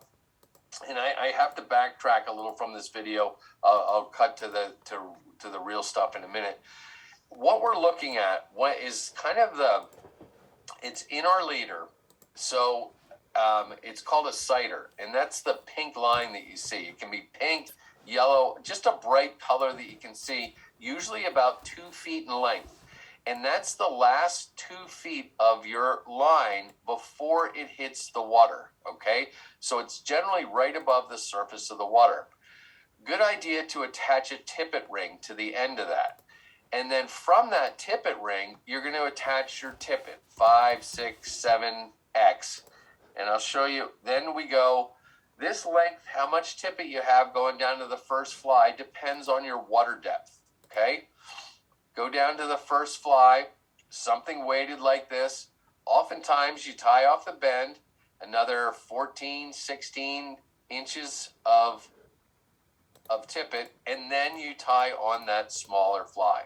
and I have to backtrack a little from this video. I'll cut to the real stuff in a minute. What we're looking at, what is kind of it's in our leader. So it's called a sighter, and that's the pink line that you see. It can be pink, yellow, just a bright color that you can see, usually about 2 feet in length. And that's the last 2 feet of your line before it hits the water, okay? So it's generally right above the surface of the water. Good idea to attach a tippet ring to the end of that. And then from that tippet ring, you're going to attach your tippet, 5, 6, 7X. And I'll show you, then we go, this length, how much tippet you have going down to the first fly depends on your water depth, okay? Go down to the first fly, something weighted like this. Oftentimes you tie off the bend, another 14, 16 inches of tippet, and then you tie on that smaller fly.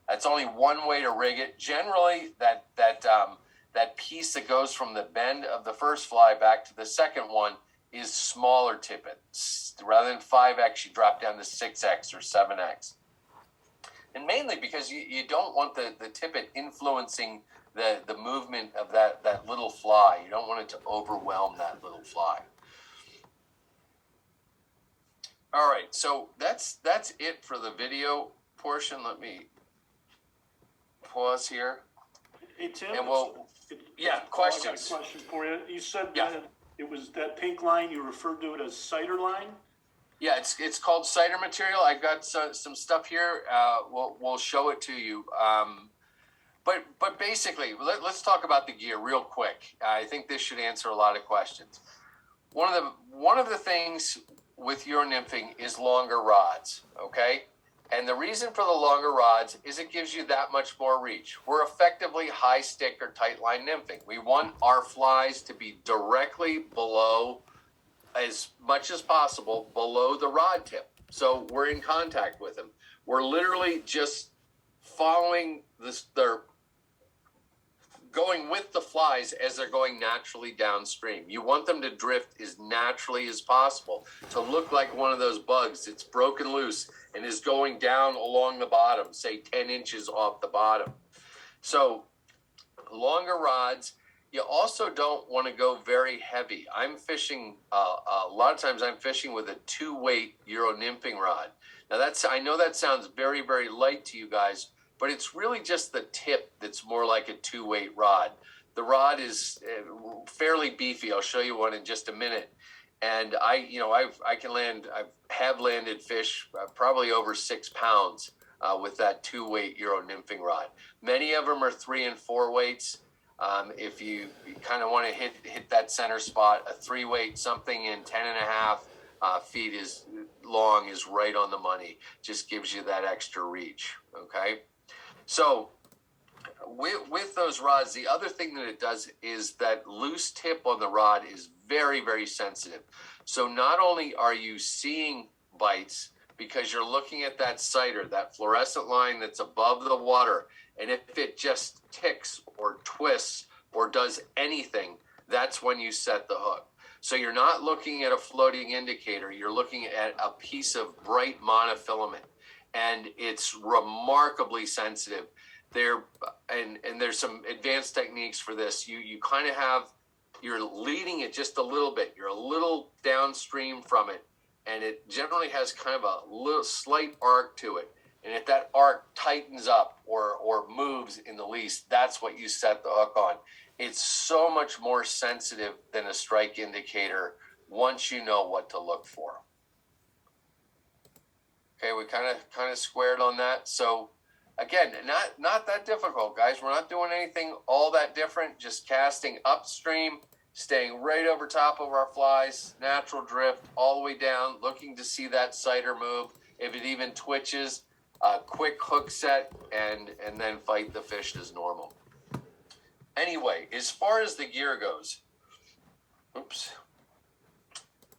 That's only one way to rig it. Generally, that piece that goes from the bend of the first fly back to the second one is smaller tippet. Rather than 5X, you drop down to 6X or 7X. And mainly because you don't want the tippet influencing the movement of that little fly. You don't want it to overwhelm that little fly. All right, so that's it for the video portion. Let me pause here. Hey, Tim. And questions. I got a question for you. You said Yeah. that it was that pink line, you referred to it as cider line? Yeah, it's called cider material. I've got some stuff here. We'll show it to you. But basically, let's talk about the gear real quick. I think this should answer a lot of questions. One of the things with Euro nymphing is longer rods, okay? And the reason for the longer rods is it gives you that much more reach. We're effectively high stick or tight line nymphing. We want our flies to be directly below, as much as possible, below the rod tip. So we're in contact with them. We're literally just following this, they're going with the flies as they're going naturally downstream. You want them to drift as naturally as possible, to look like one of those bugs that's broken loose and is going down along the bottom, say 10 inches off the bottom. So longer rods. You also don't want to go very heavy. I'm fishing, a lot of times I'm fishing with a 2-weight Euro nymphing rod. Now I know that sounds very, very light to you guys, but it's really just the tip that's more like a 2-weight rod. The rod is fairly beefy. I'll show you one in just a minute. And I have landed fish probably over 6 pounds with that 2-weight Euro nymphing rod. Many of them are 3 and 4 weights. If you kind of want to hit that center spot, a 3-weight, something in 10.5 feet is long is right on the money. Just gives you that extra reach. Okay. So with those rods, the other thing that it does is that loose tip on the rod is very, very sensitive. So not only are you seeing bites because you're looking at that sighter, that fluorescent line that's above the water, and if it just ticks or twists or does anything, that's when you set the hook. So you're not looking at a floating indicator. You're looking at a piece of bright monofilament. and it's remarkably sensitive. And there's some advanced techniques for this. You kind of you're leading it just a little bit. You're a little downstream from it, and it generally has kind of a little slight arc to it. And if that arc tightens up or moves in the least, that's what you set the hook on. It's so much more sensitive than a strike indicator once you know what to look for. Okay, we kind of squared on that. So again, not that difficult, guys. We're not doing anything all that different. Just casting upstream, staying right over top of our flies, natural drift all the way down, looking to see that sighter move. If it even twitches, a quick hook set, and then fight the fish as normal. Anyway, as far as the gear goes,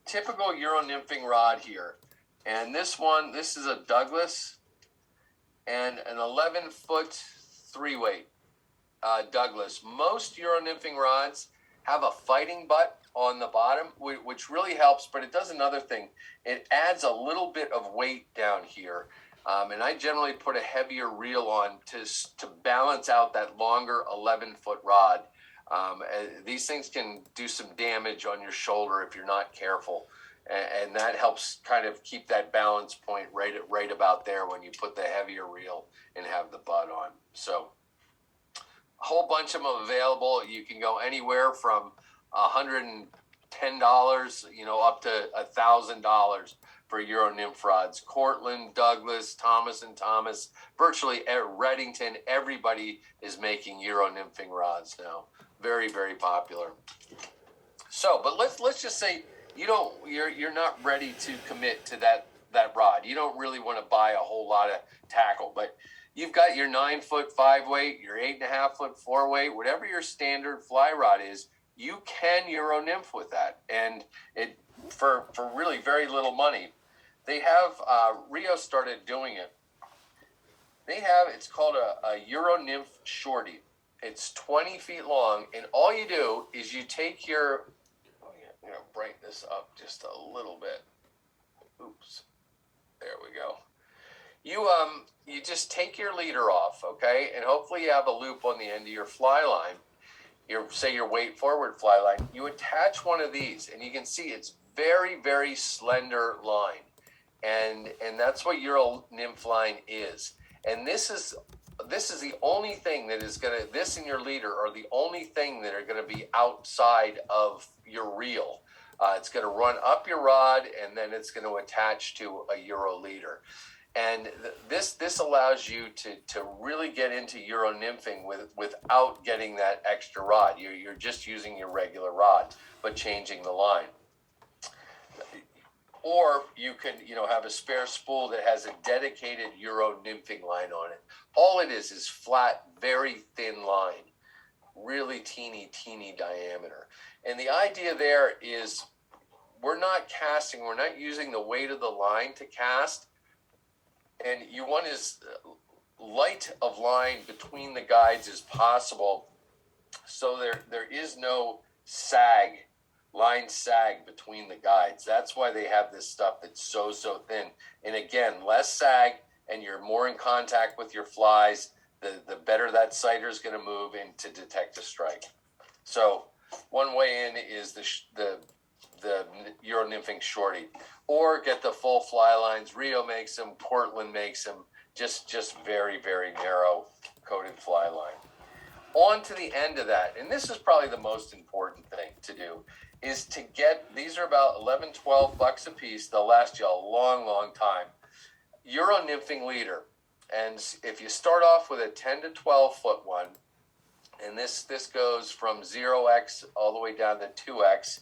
typical Euro nymphing rod here. And this is a Douglas and an 11-foot 3-weight Douglas. Most Euro nymphing rods have a fighting butt on the bottom, which really helps, but it does another thing. It adds a little bit of weight down here. And I generally put a heavier reel on to balance out that longer 11-foot rod. These things can do some damage on your shoulder if you're not careful. And that helps kind of keep that balance point right about there when you put the heavier reel and have the butt on. So a whole bunch of them available. You can go anywhere from $110, up to $1,000 for Euro nymph rods. Cortland, Douglas, Thomas & Thomas, virtually at Reddington, everybody is making Euro nymphing rods now. Very, very popular. So, but let's just say you're not ready to commit to that rod. You don't really want to buy a whole lot of tackle, but you've got your 9-foot 5-weight, your 8.5-foot 4-weight, whatever your standard fly rod is, you can Euro nymph with that. And it for really very little money. They have Rio started doing it. It's called a Euro nymph shorty. It's 20 feet long, and all you do is you take your brighten this up just a little bit. Oops. There we go. You just take your leader off, okay? And hopefully you have a loop on the end of your fly line. Your weight forward fly line. You attach one of these, and you can see it's very, very slender line. And that's what Euro nymph line is. And this is the only thing that is this and your leader are the only thing that are gonna be outside of your reel. It's going to run up your rod, and then it's going to attach to a Euro leader. And this allows you to really get into Euro nymphing without getting that extra rod. You're just using your regular rod, but changing the line. Or you can have a spare spool that has a dedicated Euro nymphing line on it. All it is flat, very thin line, really teeny diameter. And the idea there is we're not using the weight of the line to cast. And you want as light of line between the guides as possible. So there is no line sag between the guides. That's why they have this stuff that's so thin. And again, less sag, and you're more in contact with your flies, the better that sighter is going to move in to detect a strike. So one way in is the Euro nymphing shorty, or get the full fly lines. Rio makes them, Portland makes them, just very, very narrow coated fly line. On to the end of that, and this is probably the most important thing to do, is to get, these are about $11-12 a piece. They'll last you a long time. Euro nymphing leader. And if you start off with a 10 to 12 foot one, and this goes from 0x all the way down to 2x,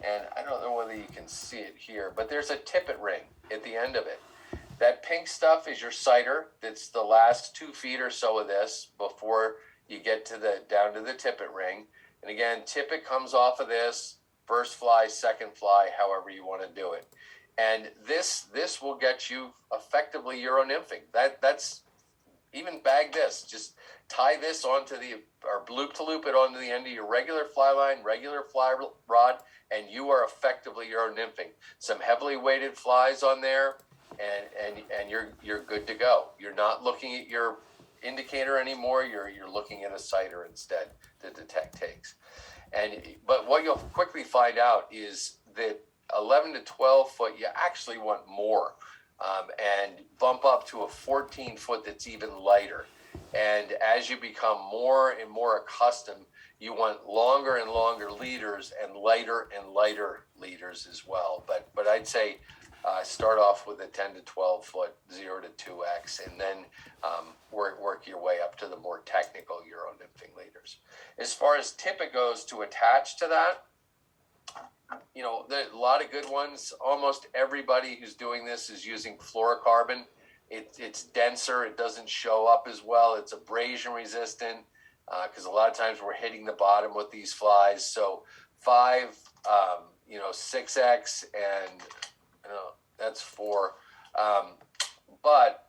and I don't know whether you can see it here, but there's a tippet ring at the end of it. That pink stuff is your sighter. That's the last 2 feet or so of this before you get down to the tippet ring. And again, tippet comes off of this, first fly, second fly, however you want to do it. And this will get you effectively Euro nymphing. That's even bag this. Just tie this onto or loop to loop it onto the end of your regular fly line, regular fly rod, and you are effectively Euro nymphing. Some heavily weighted flies on there, and you're good to go. You're not looking at your indicator anymore. You're looking at a sighter instead to detect takes. But what you'll quickly find out is that 11 to 12 foot, you actually want more, and bump up to a 14 foot that's even lighter. And as you become more and more accustomed, you want longer and longer leaders and lighter leaders as well. But I'd say start off with a 10 to 12 foot 0 to 2x, and then work your way up to the more technical Euro nymphing leaders. As far as tippet goes to attach to that, there's a lot of good ones. Almost everybody who's doing this is using fluorocarbon. It's denser. It doesn't show up as well. It's abrasion resistant because a lot of times we're hitting the bottom with these flies. So 5, 6x, and that's 4. But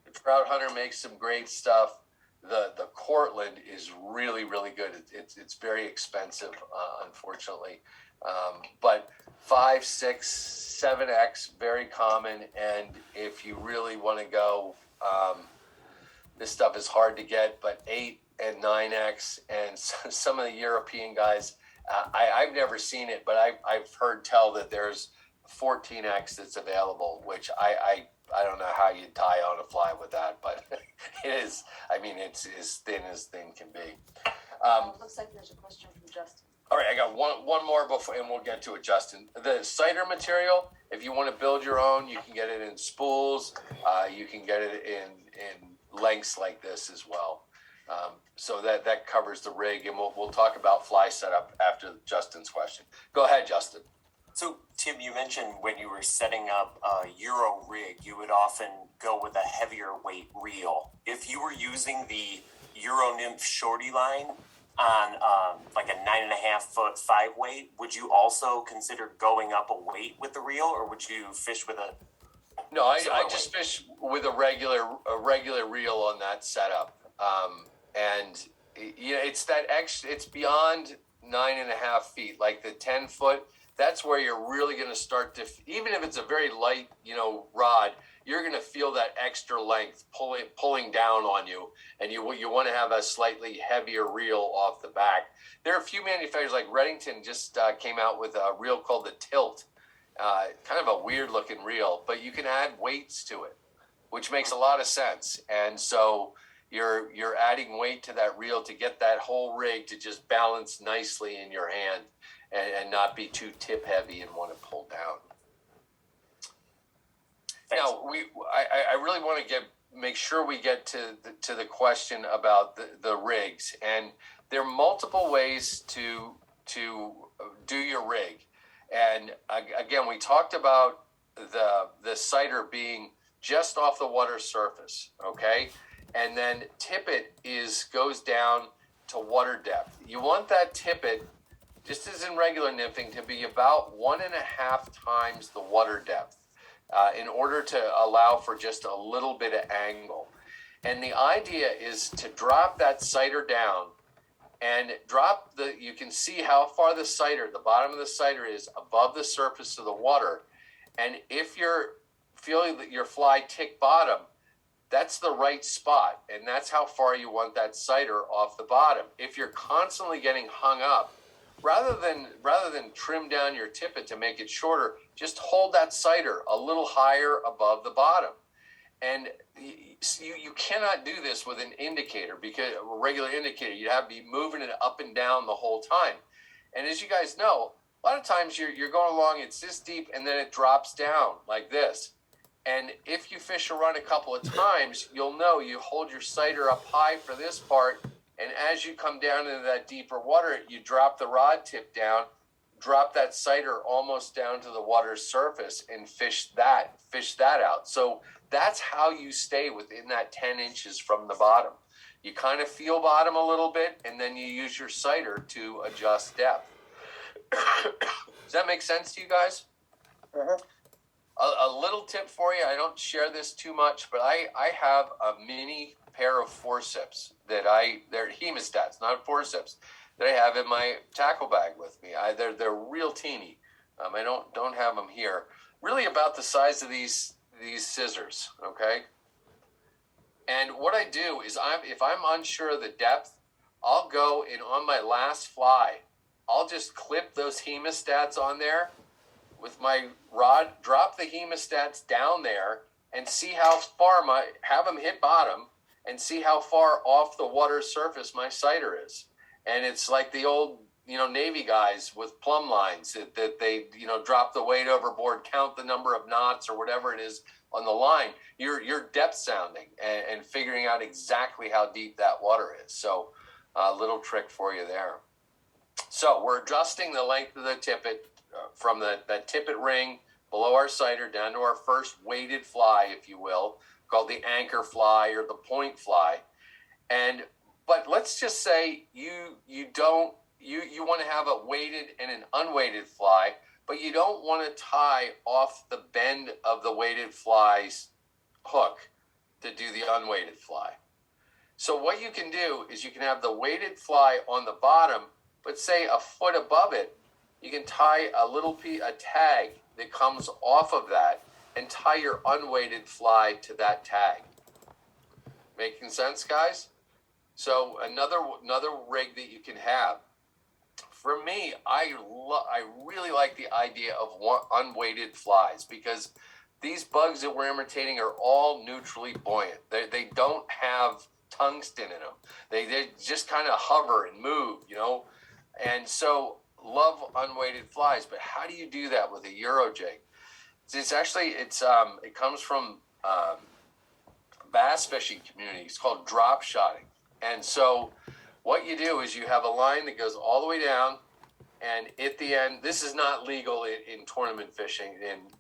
the Trout Hunter makes some great stuff. The Cortland is really, really good. It's very expensive, unfortunately. But 5, 6, 7x, very common. And if you really want to go, this stuff is hard to get, but 8 and 9x, and some of the European guys, I've never seen it, but I've heard tell that there's 14x that's available, which I don't know how you tie on a fly with that, but it is. I mean, it's as thin can be. Looks like there's a question from Justin. All right, I got one more before, and we'll get to it, Justin. The cider material, if you want to build your own, you can get it in spools. You can get it in lengths like this as well. So that covers the rig, and we'll talk about fly setup after Justin's question. Go ahead, Justin. So, Tim, you mentioned when you were setting up a Euro rig, you would often go with a heavier weight reel. If you were using the Euro Nymph shorty line on like a 9.5 foot 5 weight, would you also consider going up a weight with the reel, or would you fish with a? No, I just fish with a regular reel on that setup, and it's that extra. It's beyond 9.5 feet, like the 10 foot. That's where you're really going to start to, even if it's a very light, rod, you're going to feel that extra length pulling down on you, and you want to have a slightly heavier reel off the back. There are a few manufacturers, like Reddington just came out with a reel called the Tilt, kind of a weird looking reel, but you can add weights to it, which makes a lot of sense. And so you're adding weight to that reel to get that whole rig to just balance nicely in your hand. And not be too tip heavy and want to pull down. Thanks. Now I really want to make sure we get to the question about the rigs, and there are multiple ways to do your rig. And again, we talked about the sighter being just off the water surface, okay, and then tippet goes down to water depth. You want that tippet, just as in regular nymphing, to be about 1.5 times the water depth in order to allow for just a little bit of angle. And the idea is to drop that sighter down and you can see how far the bottom of the sighter is above the surface of the water. And if you're feeling that your fly tick bottom, that's the right spot. And that's how far you want that sighter off the bottom. If you're constantly getting hung up, rather than trim down your tippet to make it shorter, just hold that sighter a little higher above the bottom. And you cannot do this with an indicator, because a regular indicator, you have to be moving it up and down the whole time. And as you guys know, a lot of times you're going along, it's this deep, and then it drops down like this. And if you fish a run a couple of times, you'll know you hold your sighter up high for this part. And as you come down into that deeper water, you drop the rod tip down, drop that sighter almost down to the water's surface, and fish that out. So that's how you stay within that 10 inches from the bottom. You kind of feel bottom a little bit, and then you use your sighter to adjust depth. Does that make sense to you guys? Uh-huh. A little tip for you, I don't share this too much, but I have a mini pair of forceps they're hemostats, not forceps, that I have in my tackle bag with me. They're real teeny. I don't have them here. really about the size of these scissors, okay? And what I do is if I'm unsure of the depth, I'll go and on my last fly, I'll just clip those hemostats on there with my rod, drop the hemostats down there and see how far have them hit bottom and see how far off the water surface my sighter is. And it's like the old, Navy guys with plumb lines that they, drop the weight overboard, count the number of knots or whatever it is on the line. You're depth sounding and figuring out exactly how deep that water is. So a little trick for you there. So we're adjusting the length of the tippet from that tippet ring below our sighter down to our first weighted fly, if you will, called the anchor fly or the point fly. But let's just say you want to have a weighted and an unweighted fly, but you don't want to tie off the bend of the weighted fly's hook to do the unweighted fly. So what you can do is you can have the weighted fly on the bottom, but say a foot above it, you can tie a tag that comes off of that and tie your unweighted fly to that tag. Making sense, guys? So another rig that you can have. For me, I really like the idea of unweighted flies because these bugs that we're imitating are all neutrally buoyant. They don't have tungsten in them. They just kind of hover and move, And so love unweighted flies. But how do you do that with a Euro jig? It comes from bass fishing community. It's called drop shotting. And so what you do is you have a line that goes all the way down, and at the end, this is not legal in tournament fishing, in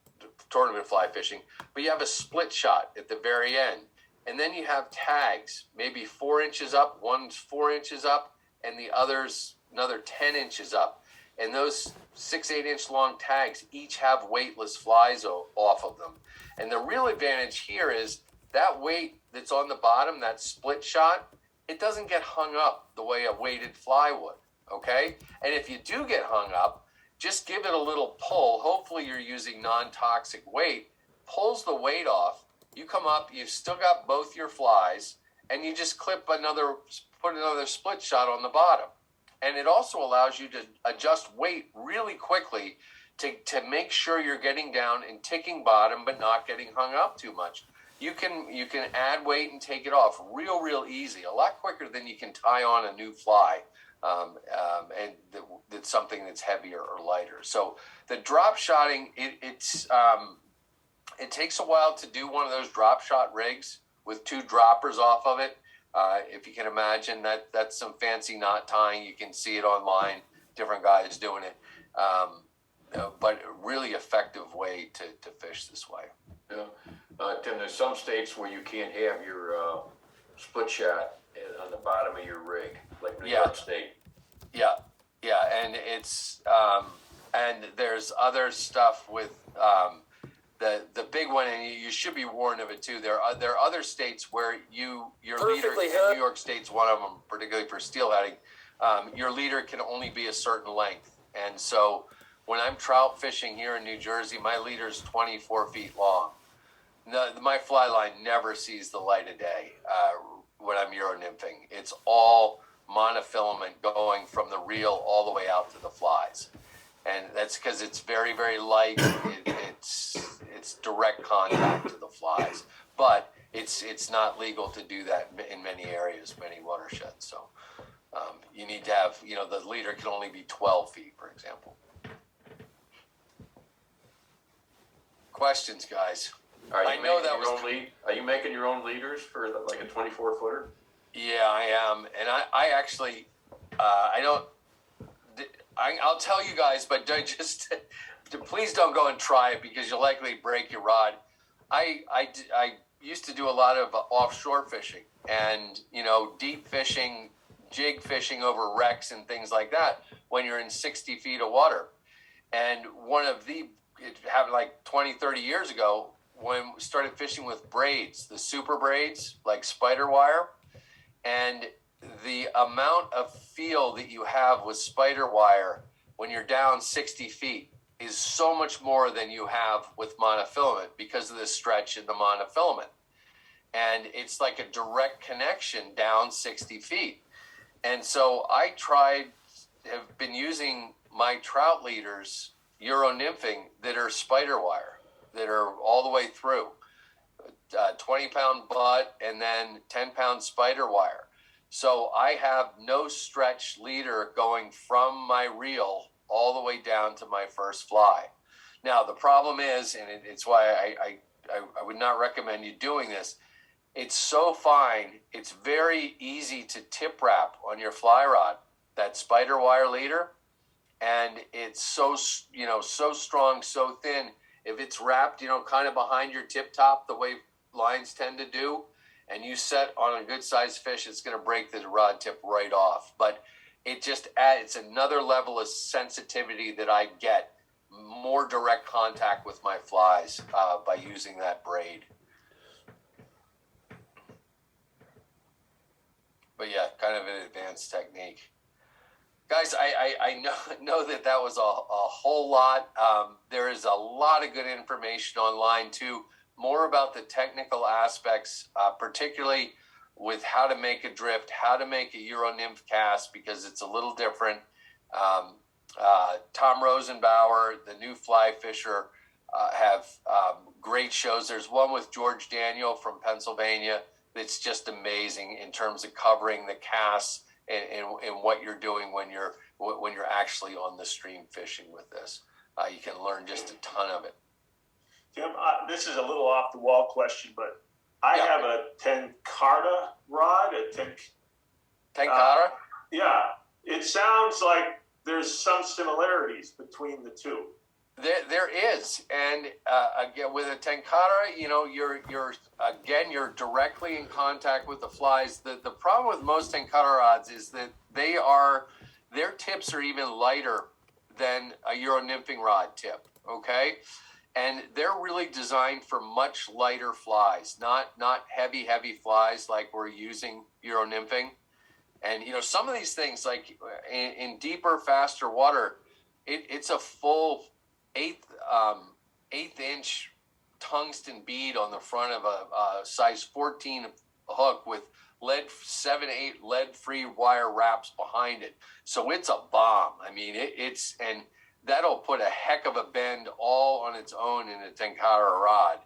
tournament fly fishing, but you have a split shot at the very end. And then you have tags, maybe 4 inches up, one's 4 inches up, and the other's another 10 inches up. And those 6-8 inch long tags each have weightless flies off of them. And the real advantage here is that weight that's on the bottom, that split shot, it doesn't get hung up the way a weighted fly would, okay? And if you do get hung up, just give it a little pull. Hopefully you're using non-toxic weight, pulls the weight off. You come up, you've still got both your flies, and you just put another split shot on the bottom. And it also allows you to adjust weight really quickly to make sure you're getting down and ticking bottom, but not getting hung up too much. You can add weight and take it off real easy, a lot quicker than you can tie on a new fly, and that's something that's heavier or lighter. So the drop shotting, it takes a while to do one of those drop shot rigs with 2 droppers off of it. If you can imagine that's some fancy knot tying. You can see it online, different guys doing it, but a really effective way to fish this way. Yeah. Tim, there's some states where you can't have your split shot on the bottom of your rig, like New York State. Yeah, and it's and there's other stuff with the big one, and you should be warned of it too. There are other states where your leader, and New York State's one of them, particularly for steelheading. Your leader can only be a certain length, and so when I'm trout fishing here in New Jersey, my leader's 24 feet long. My fly line never sees the light of day when I'm Euro nymphing. It's all monofilament going from the reel all the way out to the flies. And that's because it's very, very light. It's direct contact to the flies. But it's not legal to do that in many areas, many watersheds. So you need to have, the leader can only be 12 feet, for example. Questions, guys? Are you making your own leaders for like a 24 footer? Yeah, I am, and I actually, I'll tell you guys, but please don't go and try it because you'll likely break your rod. I used to do a lot of offshore fishing and deep fishing, jig fishing over wrecks and things like that when you're in 60 feet of water. And it happened like 20, 30 years ago when we started fishing with braids, the super braids, like spider wire. And the amount of feel that you have with spider wire when you're down 60 feet is so much more than you have with monofilament because of the stretch in the monofilament. And it's like a direct connection down 60 feet. And so have been using my trout leaders, Euro nymphing, that are spider wire, that are all the way through. 20-pound butt and then 10-pound spider wire. So I have no stretch leader going from my reel all the way down to my first fly. Now, the problem is, and it's why I would not recommend you doing this, it's so fine, it's very easy to tip wrap on your fly rod, that spider wire leader, and it's so strong, so thin. If it's wrapped, kind of behind your tip top, the way lines tend to do, and you set on a good sized fish, it's going to break the rod tip right off. But it just adds another level of sensitivity that I get more direct contact with my flies by using that braid. But yeah, kind of an advanced technique. Guys, I know that was a whole lot. There is a lot of good information online too, more about the technical aspects, particularly with how to make a drift, how to make a Euro nymph cast, because it's a little different. Tom Rosenbauer, the new fly fisher, have great shows. There's one with George Daniel from Pennsylvania that's just amazing in terms of covering the casts and what you're doing when you're actually on the stream fishing with this. You can learn just a ton of it. Tim, this is a little off the wall question, but I have a Tenkarta rod. Tenkara? Yeah, it sounds like there's some similarities between the two. There is, and again with a Tenkara, you're directly in contact with the flies. The problem with most Tenkara rods is that their tips are even lighter than a Euro nymphing rod tip. Okay, and they're really designed for much lighter flies, not heavy flies like we're using Euro nymphing. And some of these things, like in deeper, faster water, it's a full eighth inch tungsten bead on the front of a size 14 hook with 7-8 lead-free wire wraps behind it. So it's a bomb. I mean, and that'll put a heck of a bend all on its own in a Tenkara rod.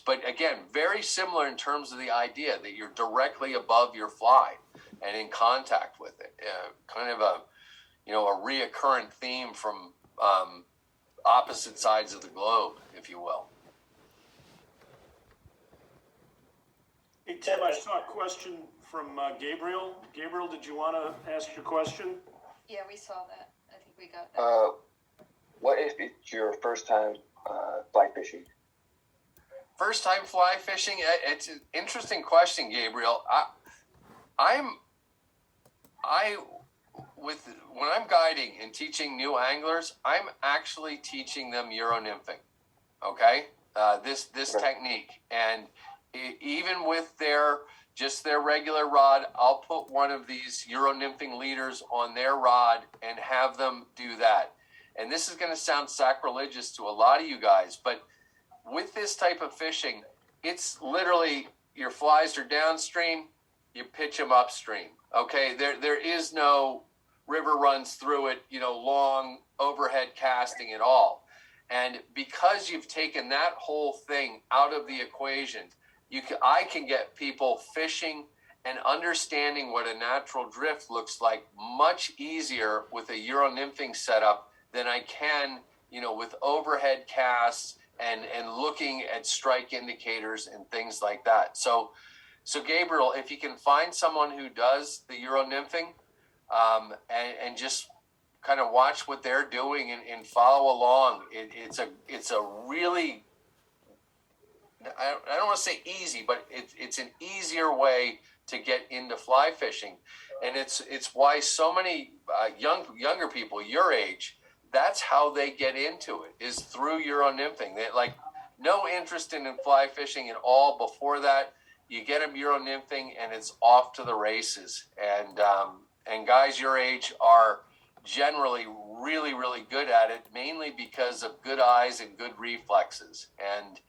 But again, very similar in terms of the idea that you're directly above your fly and in contact with it. Kind of a reoccurrent theme from opposite sides of the globe, if you will. Hey, Tim, I saw a question from Gabriel. Gabriel, did you want to ask your question? Yeah, we saw that. I think we got that. What if it's your first time fly fishing? First time fly fishing? It's an interesting question, Gabriel. When I'm guiding and teaching new anglers, I'm actually teaching them Euro nymphing. Okay, this technique, and even with their regular rod, I'll put one of these Euro nymphing leaders on their rod and have them do that. And this is going to sound sacrilegious to a lot of you guys, but with this type of fishing, it's literally your flies are downstream, you pitch them upstream. Okay, there is no river runs through it, long overhead casting at all. And because you've taken that whole thing out of the equation, I can get people fishing and understanding what a natural drift looks like much easier with a Euro nymphing setup than I can, with overhead casts and looking at strike indicators and things like that. So Gabriel, if you can find someone who does the Euro nymphing, and just kind of watch what they're doing and follow along, it's a really, I don't want to say easy, but it's an easier way to get into fly fishing. And it's why so many younger people your age, that's how they get into it, is through Euro nymphing. They no interest in fly fishing at all before that. You get them Euro nymphing and it's off to the races. And guys your age are generally really, really good at it, mainly because of good eyes and good reflexes. And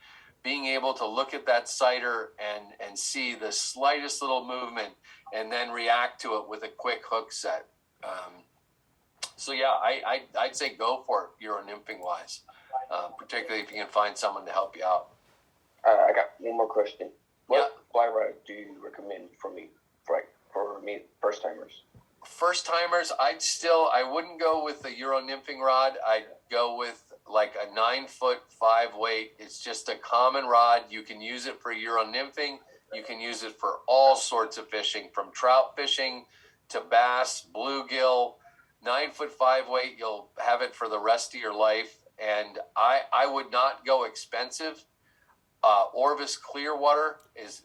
being able to look at that sighter and see the slightest little movement and then react to it with a quick hook set. So yeah, I'd say go for it, Euro nymphing wise, particularly if you can find someone to help you out. I got one more question. What Yeah. fly rod do you recommend for me, first timers? First timers, I wouldn't go with the Euro nymphing rod. I'd go with like a 9'5" weight. It's just a common rod. You can use it for Euro nymphing. You can use it for all sorts of fishing, from trout fishing to bass, bluegill. 9'5" weight, you'll have it for the rest of your life. And I would not go expensive. Orvis Clearwater is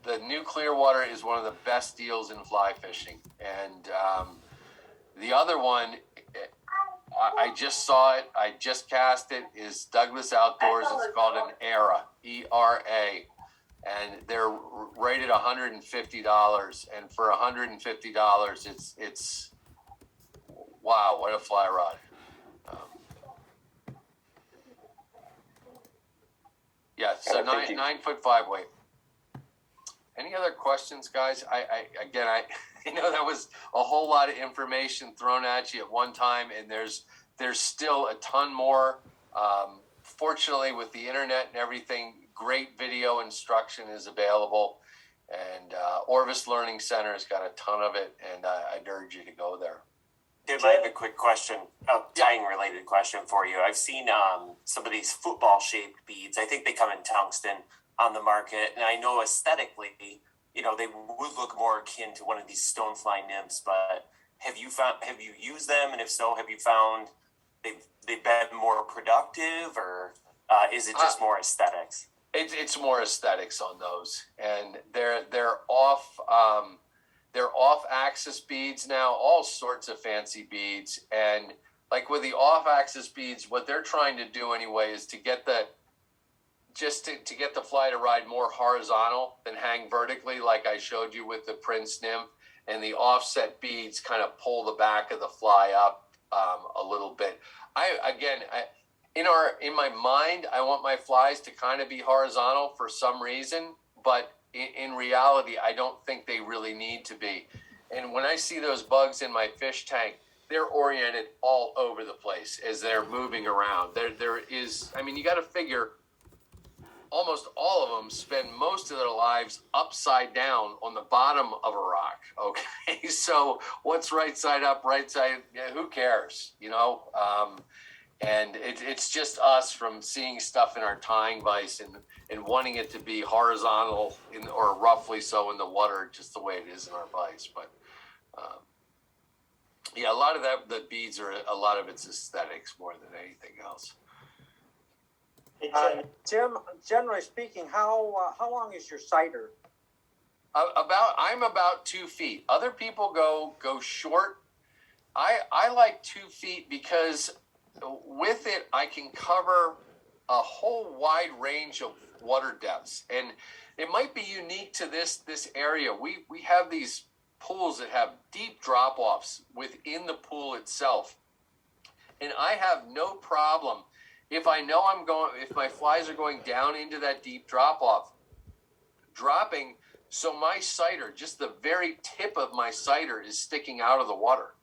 the new Clearwater is one of the best deals in fly fishing. And the other one, I just saw it. I just cast it. Is Douglas Outdoors. It's called an ERA, ERA, and they're rated $150. And for $150, it's wow, what a fly rod. Yeah, so 9'5" weight. Any other questions, guys? I know that was a whole lot of information thrown at you at one time, and there's still a ton more. Fortunately, with the internet and everything, great video instruction is available, and Orvis Learning Center has got a ton of it, and I'd urge you to go there. Tim, I have a quick question, a tying related question for you. I've seen some of these football shaped beads. I think they come in tungsten on the market, and I know aesthetically, they would look more akin to one of these stonefly nymphs. But have you used them, and if so, have you found they've been more productive, or is it just more aesthetics? It's more aesthetics on those, and they're off. They're off-axis beads now, all sorts of fancy beads. And like with the off-axis beads, what they're trying to do anyway is to get to get the fly to ride more horizontal than hang vertically, like I showed you with the Prince nymph. And the offset beads kind of pull the back of the fly up a little bit. In my mind, I want my flies to kind of be horizontal for some reason, but in reality, I don't think they really need to be. And when I see those bugs in my fish tank, they're oriented all over the place as they're moving around. There is, you got to figure almost all of them spend most of their lives upside down on the bottom of a rock. Okay, so what's right side up, right side? Yeah, who cares? And it's just us from seeing stuff in our tying vise and wanting it to be horizontal or roughly so in the water, just the way it is in our vise. But a lot of the beads a lot of it's aesthetics more than anything else. Tim, generally speaking, how long is your sighter? I'm about 2 feet. Other people go short. I like 2 feet because with it, I can cover a whole wide range of water depths, and it might be unique to this area. We have these pools that have deep drop-offs within the pool itself, and I have no problem if I know if my flies are going down into that deep drop-off, dropping, so my sighter, just the very tip of my sighter is sticking out of the water.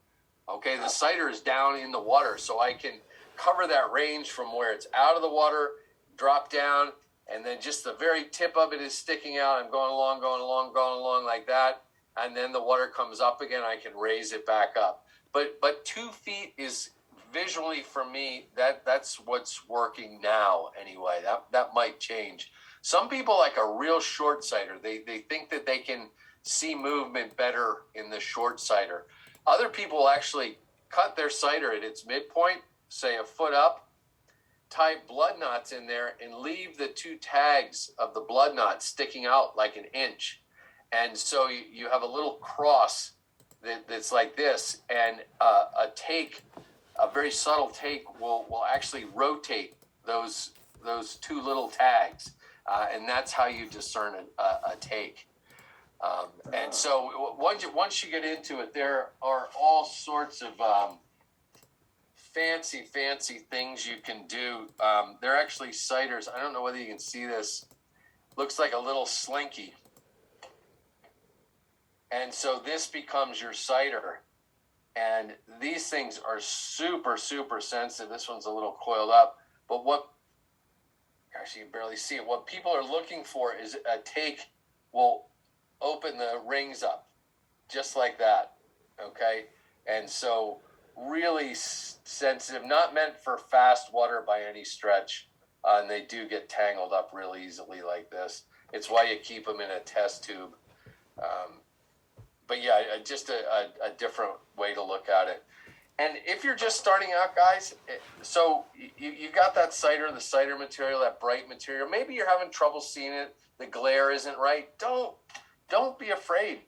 Okay, the sighter is down in the water, so I can cover that range from where it's out of the water, drop down, and then just the very tip of it is sticking out. I'm going along like that, and then the water comes up again. I can raise it back up. But 2 feet is visually for me that's what's working now anyway. That might change. Some people like a real short sighter. They think that they can see movement better in the short sighter. Other people actually cut their sighter at its midpoint, say a foot up, tie blood knots in there, and leave the 2 tags of the blood knot sticking out like an inch. And so you have a little cross that's like this, and a very subtle take will actually rotate those 2 little tags, and that's how you discern a take. And so once you get into it, there are all sorts of fancy things you can do. They're actually sighters. I don't know whether you can see this. Looks like a little slinky. And so this becomes your sighter. And these things are super sensitive. This one's a little coiled up. But gosh, you can barely see it. What people are looking for is a take will open the rings up just like that. Okay? And so really sensitive, not meant for fast water by any stretch. And they do get tangled up real easily like this. It's why you keep them in a test tube. But yeah, just a different way to look at it. And if you're just starting out, guys, so you got that sighter, the sighter material, that bright material. Maybe you're having trouble seeing it. The glare isn't right. Don't be afraid.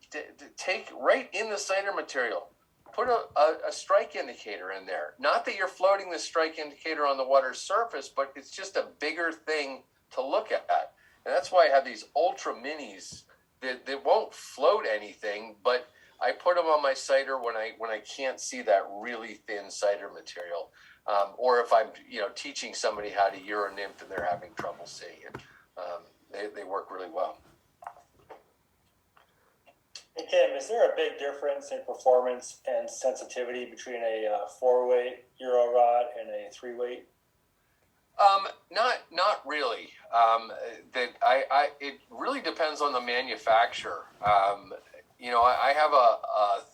Take right in the sighter material. Put a strike indicator in there. Not that you're floating the strike indicator on the water's surface, but it's just a bigger thing to look at. And that's why I have these ultra minis that won't float anything, but I put them on my sighter when I can't see that really thin sighter material, or if I'm teaching somebody how to Euro nymph and they're having trouble seeing it. They work really well. Hey Tim, is there a big difference in performance and sensitivity between a 4-weight Euro rod and a 3-weight? Not really. It really depends on the manufacturer. I have a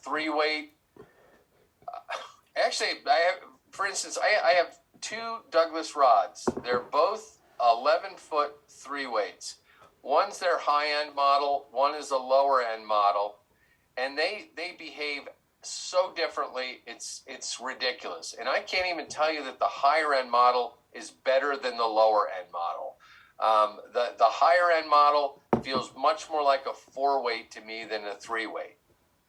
3-weight. Actually, for instance, I have 2 Douglas rods. They're both 11-foot 3-weights. One's their high-end model. One is a lower-end model, and they behave so differently. It's ridiculous, and I can't even tell you that the higher-end model is better than the lower-end model. The higher-end model feels much more like a 4-weight to me than a 3-weight,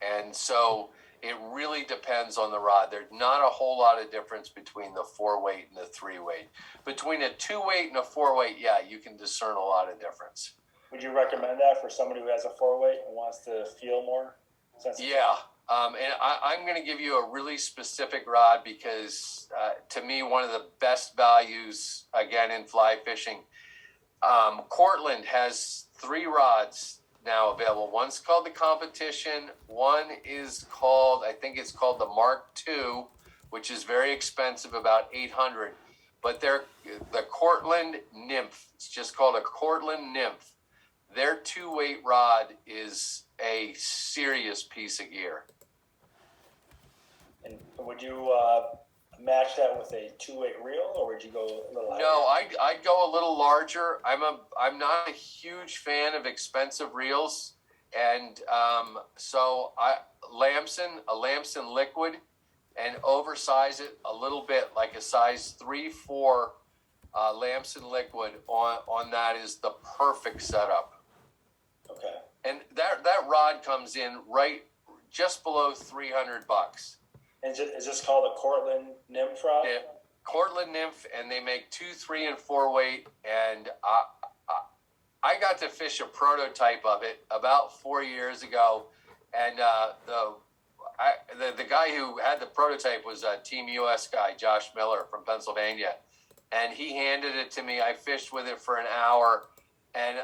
and so it really depends on the rod. There's not a whole lot of difference between the 4-weight and the 3-weight. Between a 2-weight and a 4-weight, yeah, you can discern a lot of difference. Would you recommend that for somebody who has a 4-weight and wants to feel more sensitive? Yeah, and I'm going to give you a really specific rod because to me, one of the best values, again, in fly fishing, Cortland has 3 rods now available. One's called the Competition. One is called, I think it's called the Mark II, which is very expensive, about $800. But they're the Cortland Nymph. It's just called a Cortland Nymph. Their 2-weight rod is a serious piece of gear. And would you match that with a 2-weight reel, or would you go a little higher? No, I'd go a little larger. I'm not a huge fan of expensive reels, and so a Lamson liquid, and oversize it a little bit, like a size 3-4 Lamson liquid on that is the perfect setup. Okay. And that rod comes in right just below $300. And is this called a Cortland Nymph rod? Yeah, Cortland Nymph, and they make 2, 3, and 4-weight. And I got to fish a prototype of it about 4 years ago, and the guy who had the prototype was a Team US guy, Josh Miller from Pennsylvania, and he handed it to me. I fished with it for an hour, and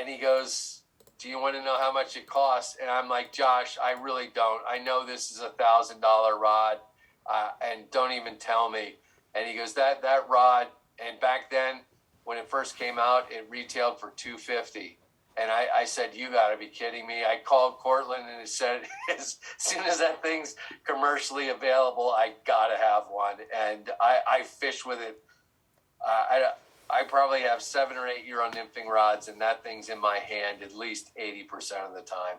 he goes, "Do you want to know how much it costs?" And I'm like, "Josh, I really don't. I know this is $1,000 rod, and don't even tell me." And he goes, that rod, and back then when it first came out, it retailed for $250. And I said, "You got to be kidding me." I called Cortland and it said, as soon as that thing's commercially available, I got to have one. And I fish with it. I probably have 7 or 8 Euro nymphing rods, and that thing's in my hand at least 80% of the time.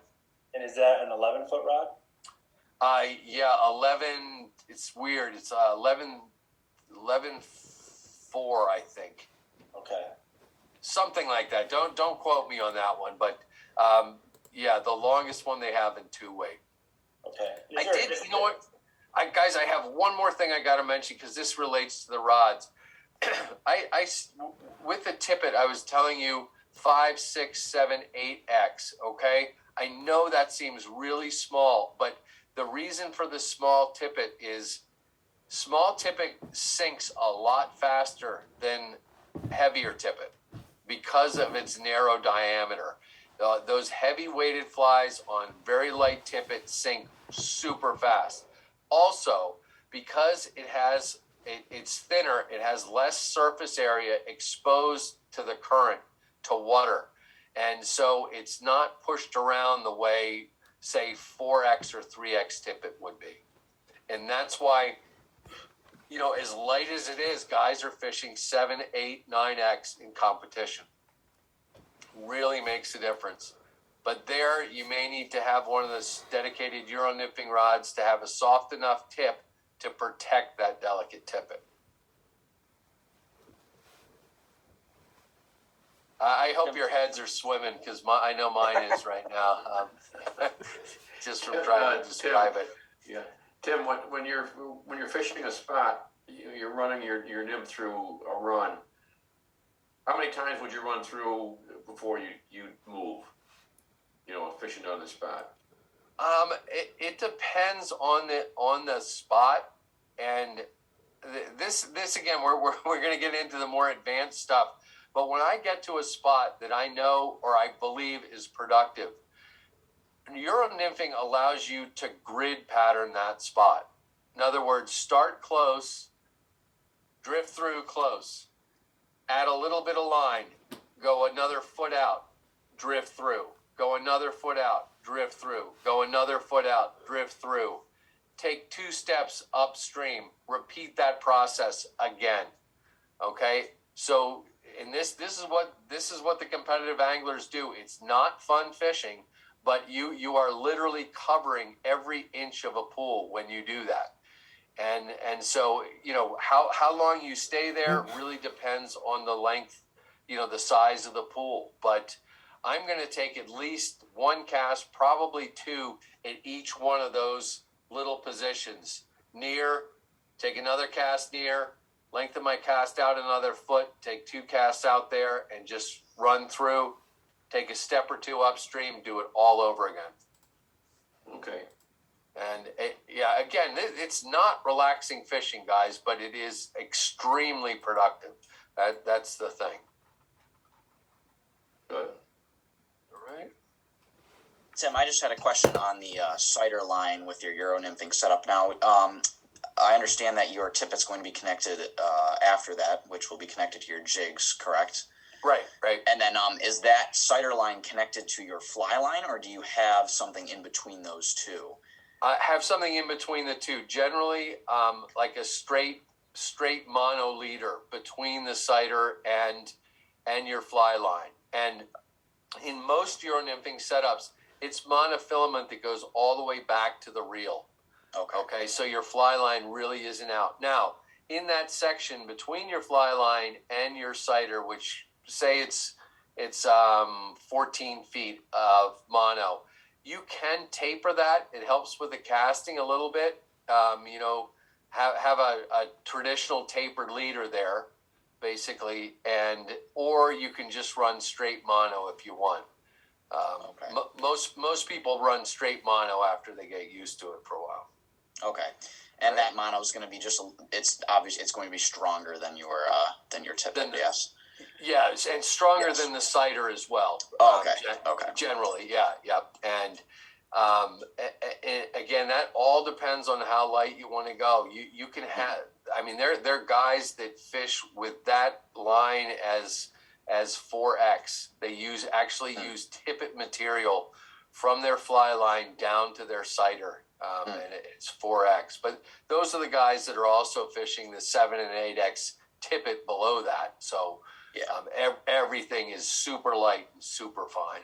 And is that an 11-foot rod? Yeah, 11. It's weird. It's 11.4, I think. Okay. Something like that. Don't quote me on that one, but yeah, the longest one they have in 2-weight. Okay. You know what? Guys, I have one more thing I got to mention because this relates to the rods. With the tippet, I was telling you 5, 6, 7, 8x. Okay, I know that seems really small, but the reason for the small tippet is Small tippet sinks a lot faster than heavier tippet because of its narrow diameter. Those heavy weighted flies on very light tippet sink super fast. Also, because it's thinner, it has less surface area exposed to the current, to water. And so it's not pushed around the way, say, 4X or 3X tippet would be. And that's why, as light as it is, guys are fishing 7, 8, 9X in competition. Really makes a difference. But there, you may need to have one of those dedicated Euro nymphing rods to have a soft enough tip to protect that delicate tippet. I hope your heads are swimming, because I know mine is right now. Just from trying to describe it. Yeah, Tim. When you're fishing a spot, you're running your nymph through a run. How many times would you run through before you move? Fishing on the spot. It depends on the spot, and this again, we're going to get into the more advanced stuff. But when I get to a spot that I know or I believe is productive, Euro nymphing allows you to grid pattern that spot. In other words, start close, drift through close, add a little bit of line, go another foot out, drift through, go another foot out, drift through, go another foot out, drift through. Take 2 steps upstream, repeat that process again. Okay? So and this is what the competitive anglers do. It's not fun fishing, but you are literally covering every inch of a pool when you do that. And so, how long you stay there really depends on the length, the size of the pool. But I'm going to take at least 1 cast, probably 2 at each one of those little positions. Near, take another cast near, lengthen my cast out another foot, take 2 casts out there, and just run through, take a step or 2 upstream, do it all over again. Okay. And again, it's not relaxing fishing, guys, but it is extremely productive. That's the thing. Good. All right. Tim, I just had a question on the cider line with your Euro nymphing setup now. I understand that your tippet's going to be connected after that, which will be connected to your jigs, correct? Right. And then is that cider line connected to your fly line, or do you have something in between those two? I have something in between the two. Generally, like a straight mono leader between the cider and your fly line. And in most Euro nymphing setups, it's monofilament that goes all the way back to the reel. Okay, so your fly line really isn't out. Now, in that section between your fly line and your cider, which say it's 14 feet of mono, you can taper that. It helps with the casting a little bit. Have a traditional tapered leader there, basically, or you can just run straight mono if you want. Most people run straight mono after they get used to it for a while. Okay, and that mono is going to be it's obvious it's going to be stronger than your tippet, yes. Yes, and stronger than the cider as well. Oh, okay. Generally, yeah. And again, that all depends on how light you want to go. You can have. I mean, there are guys that fish with that line as 4X. They use tippet material from their fly line down to their cider. And it's 4X. But those are the guys that are also fishing the 7 and 8X tippet below that. So everything is super light and super fine.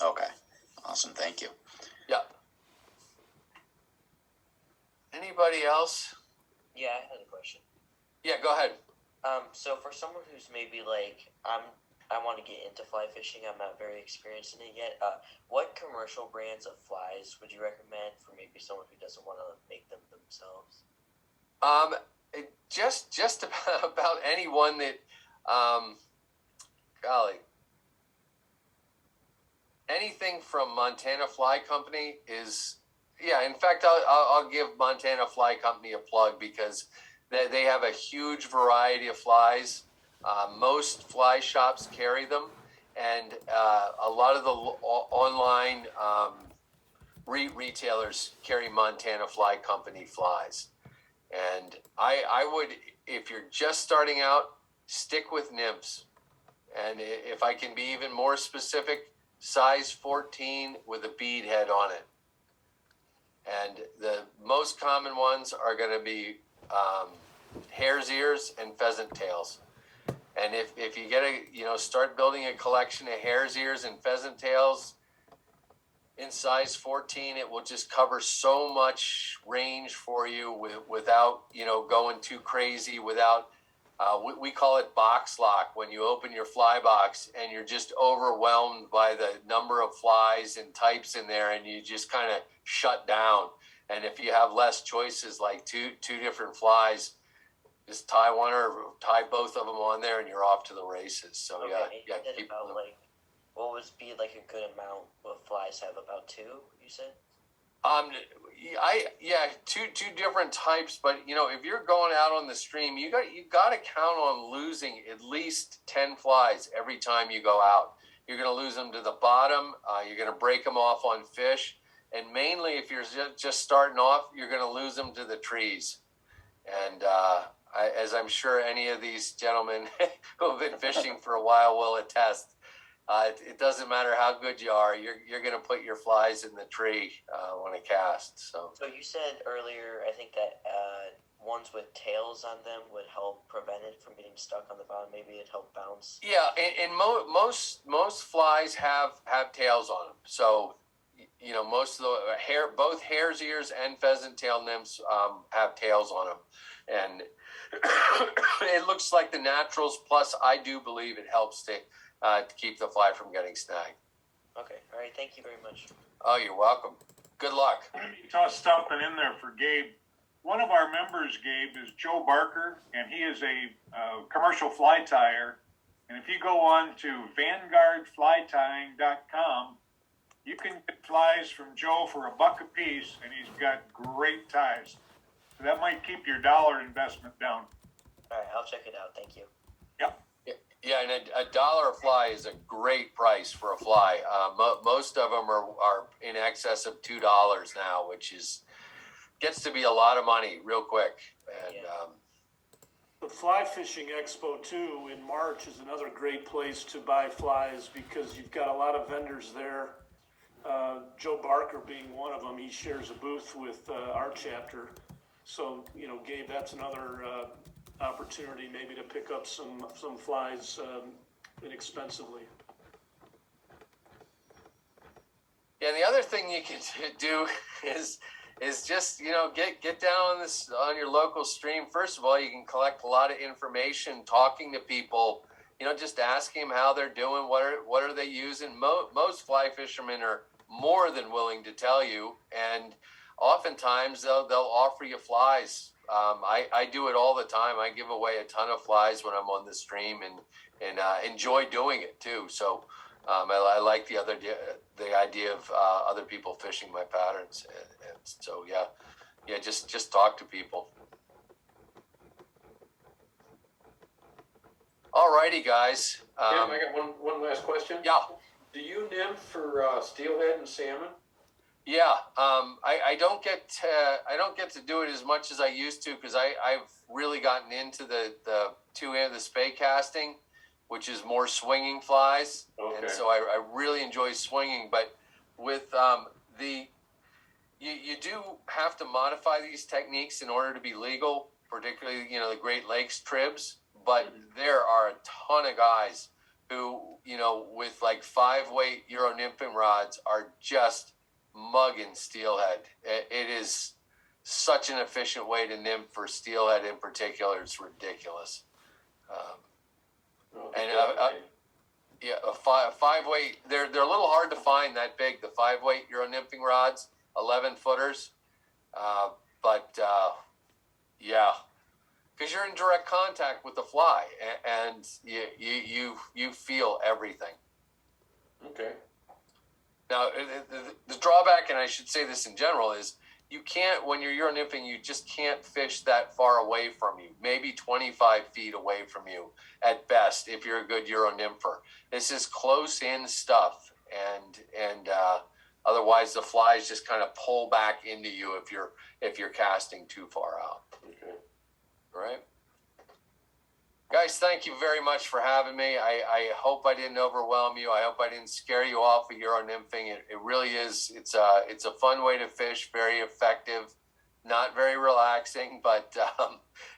Okay. Awesome. Thank you. Yeah. Anybody else? Yeah, I had a question. Yeah, go ahead. So for someone who's maybe like, I want to get into fly fishing, I'm not very experienced in it yet, what commercial brands of flies would you recommend for maybe someone who doesn't want to make them themselves? Just about anyone that, anything from Montana Fly Company is Yeah, in fact, I'll give Montana Fly Company a plug because they have a huge variety of flies. Most fly shops carry them, and a lot of the online retailers carry Montana Fly Company flies. And I would, if you're just starting out, stick with nymphs. And if I can be even more specific, size 14 with a bead head on it. And the most common ones are going to be hare's ears and pheasant tails. And if you get start building a collection of hare's ears and pheasant tails in size 14, it will just cover so much range for you without, going too crazy, without, we call it box lock, when you open your fly box and you're just overwhelmed by the number of flies and types in there, and you just kind of shut down. And if you have less choices, like two different flies, just tie one or tie both of them on there and you're off to the races. So Okay, yeah, you said keep about them. like what would be like a good amount of flies have about two, you said? Two different types, but if you're going out on the stream, you got to count on losing at least 10 flies every time you go out. You're going to lose them to the bottom. You're going to break them off on fish, and mainly if you're just starting off, you're going to lose them to the trees. And as I'm sure any of these gentlemen who have been fishing for a while will attest, it doesn't matter how good you are, you're going to put your flies in the tree on a cast. So you said earlier, I think that ones with tails on them would help prevent it from getting stuck on the bottom. Maybe it'd help bounce. yeah, and most flies have tails on them. So most of the both hare's ears and pheasant tail nymphs have tails on them, and it looks like the naturals. Plus, I do believe it helps to keep the fly from getting snagged. Okay, all right. Thank you very much. Oh, you're welcome. Good luck. Toss something in there for Gabe. One of our members, Gabe, is Joe Barker, and he is a commercial fly tyer. And if you go on to vanguardflytying.com, you can get flies from Joe for $1 a piece, and he's got great ties. So that might keep your dollar investment down. All right, I'll check it out. Thank you. Yep. Yeah, and $1 a fly is a great price for a fly. Most of them are in excess of $2 now, which gets to be a lot of money real quick. And The Fly Fishing Expo, too, in March is another great place to buy flies because you've got a lot of vendors there. Joe Barker being one of them, he shares a booth with our chapter. So, Gabe, that's another opportunity maybe to pick up some flies inexpensively. yeah, the other thing you can do is just get down on your local stream. First of all, you can collect a lot of information, talking to people. Just asking them how they're doing, what are they using. Most fly fishermen are more than willing to tell you, and oftentimes they'll offer you flies. I do it all the time. I give away a ton of flies when I'm on the stream, and enjoy doing it too. So I like the idea of other people fishing my patterns, and so just talk to people. Alrighty, guys. I got one last question. Yeah. Do you nymph for steelhead and salmon? Yeah, I don't get to do it as much as I used to because I've really gotten into the spay casting, which is more swinging flies, and so I really enjoy swinging. But with you do have to modify these techniques in order to be legal, particularly the Great Lakes tribs. But there are a ton of guys who with like 5-weight Euro nymphing rods are just mugging steelhead. It is such an efficient way to nymph for steelhead in particular. It's ridiculous. A 5-weight. They're a little hard to find that big. The 5-weight Euro nymphing rods, 11 footers. Because you're in direct contact with the fly, and you feel everything. Okay. Now, the drawback, and I should say this in general, is you can't, when you're Euro nymphing, you just can't fish that far away from you, maybe 25 feet away from you at best if you're a good Euro nympher. This is close in stuff, and otherwise the flies just kind of pull back into you if you're casting too far out. Okay. All right. Guys, thank you very much for having me. I hope I didn't overwhelm you. I hope I didn't scare you off of Euro nymphing. It really is. It's a fun way to fish, very effective, not very relaxing, but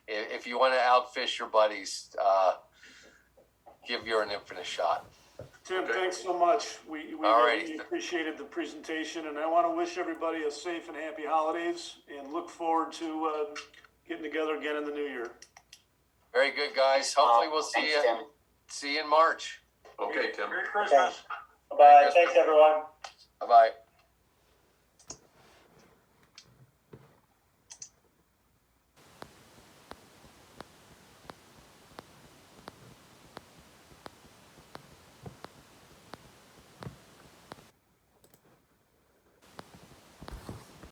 if you want to outfish your buddies, give Euro nymphing a shot. Tim, thanks so much. We really appreciated the presentation, and I want to wish everybody a safe and happy holidays, and look forward to getting together again in the new year. Very good, guys. Hopefully we'll see you in March. Okay, Tim. Merry Christmas. Bye. Thanks, everyone. Bye-bye.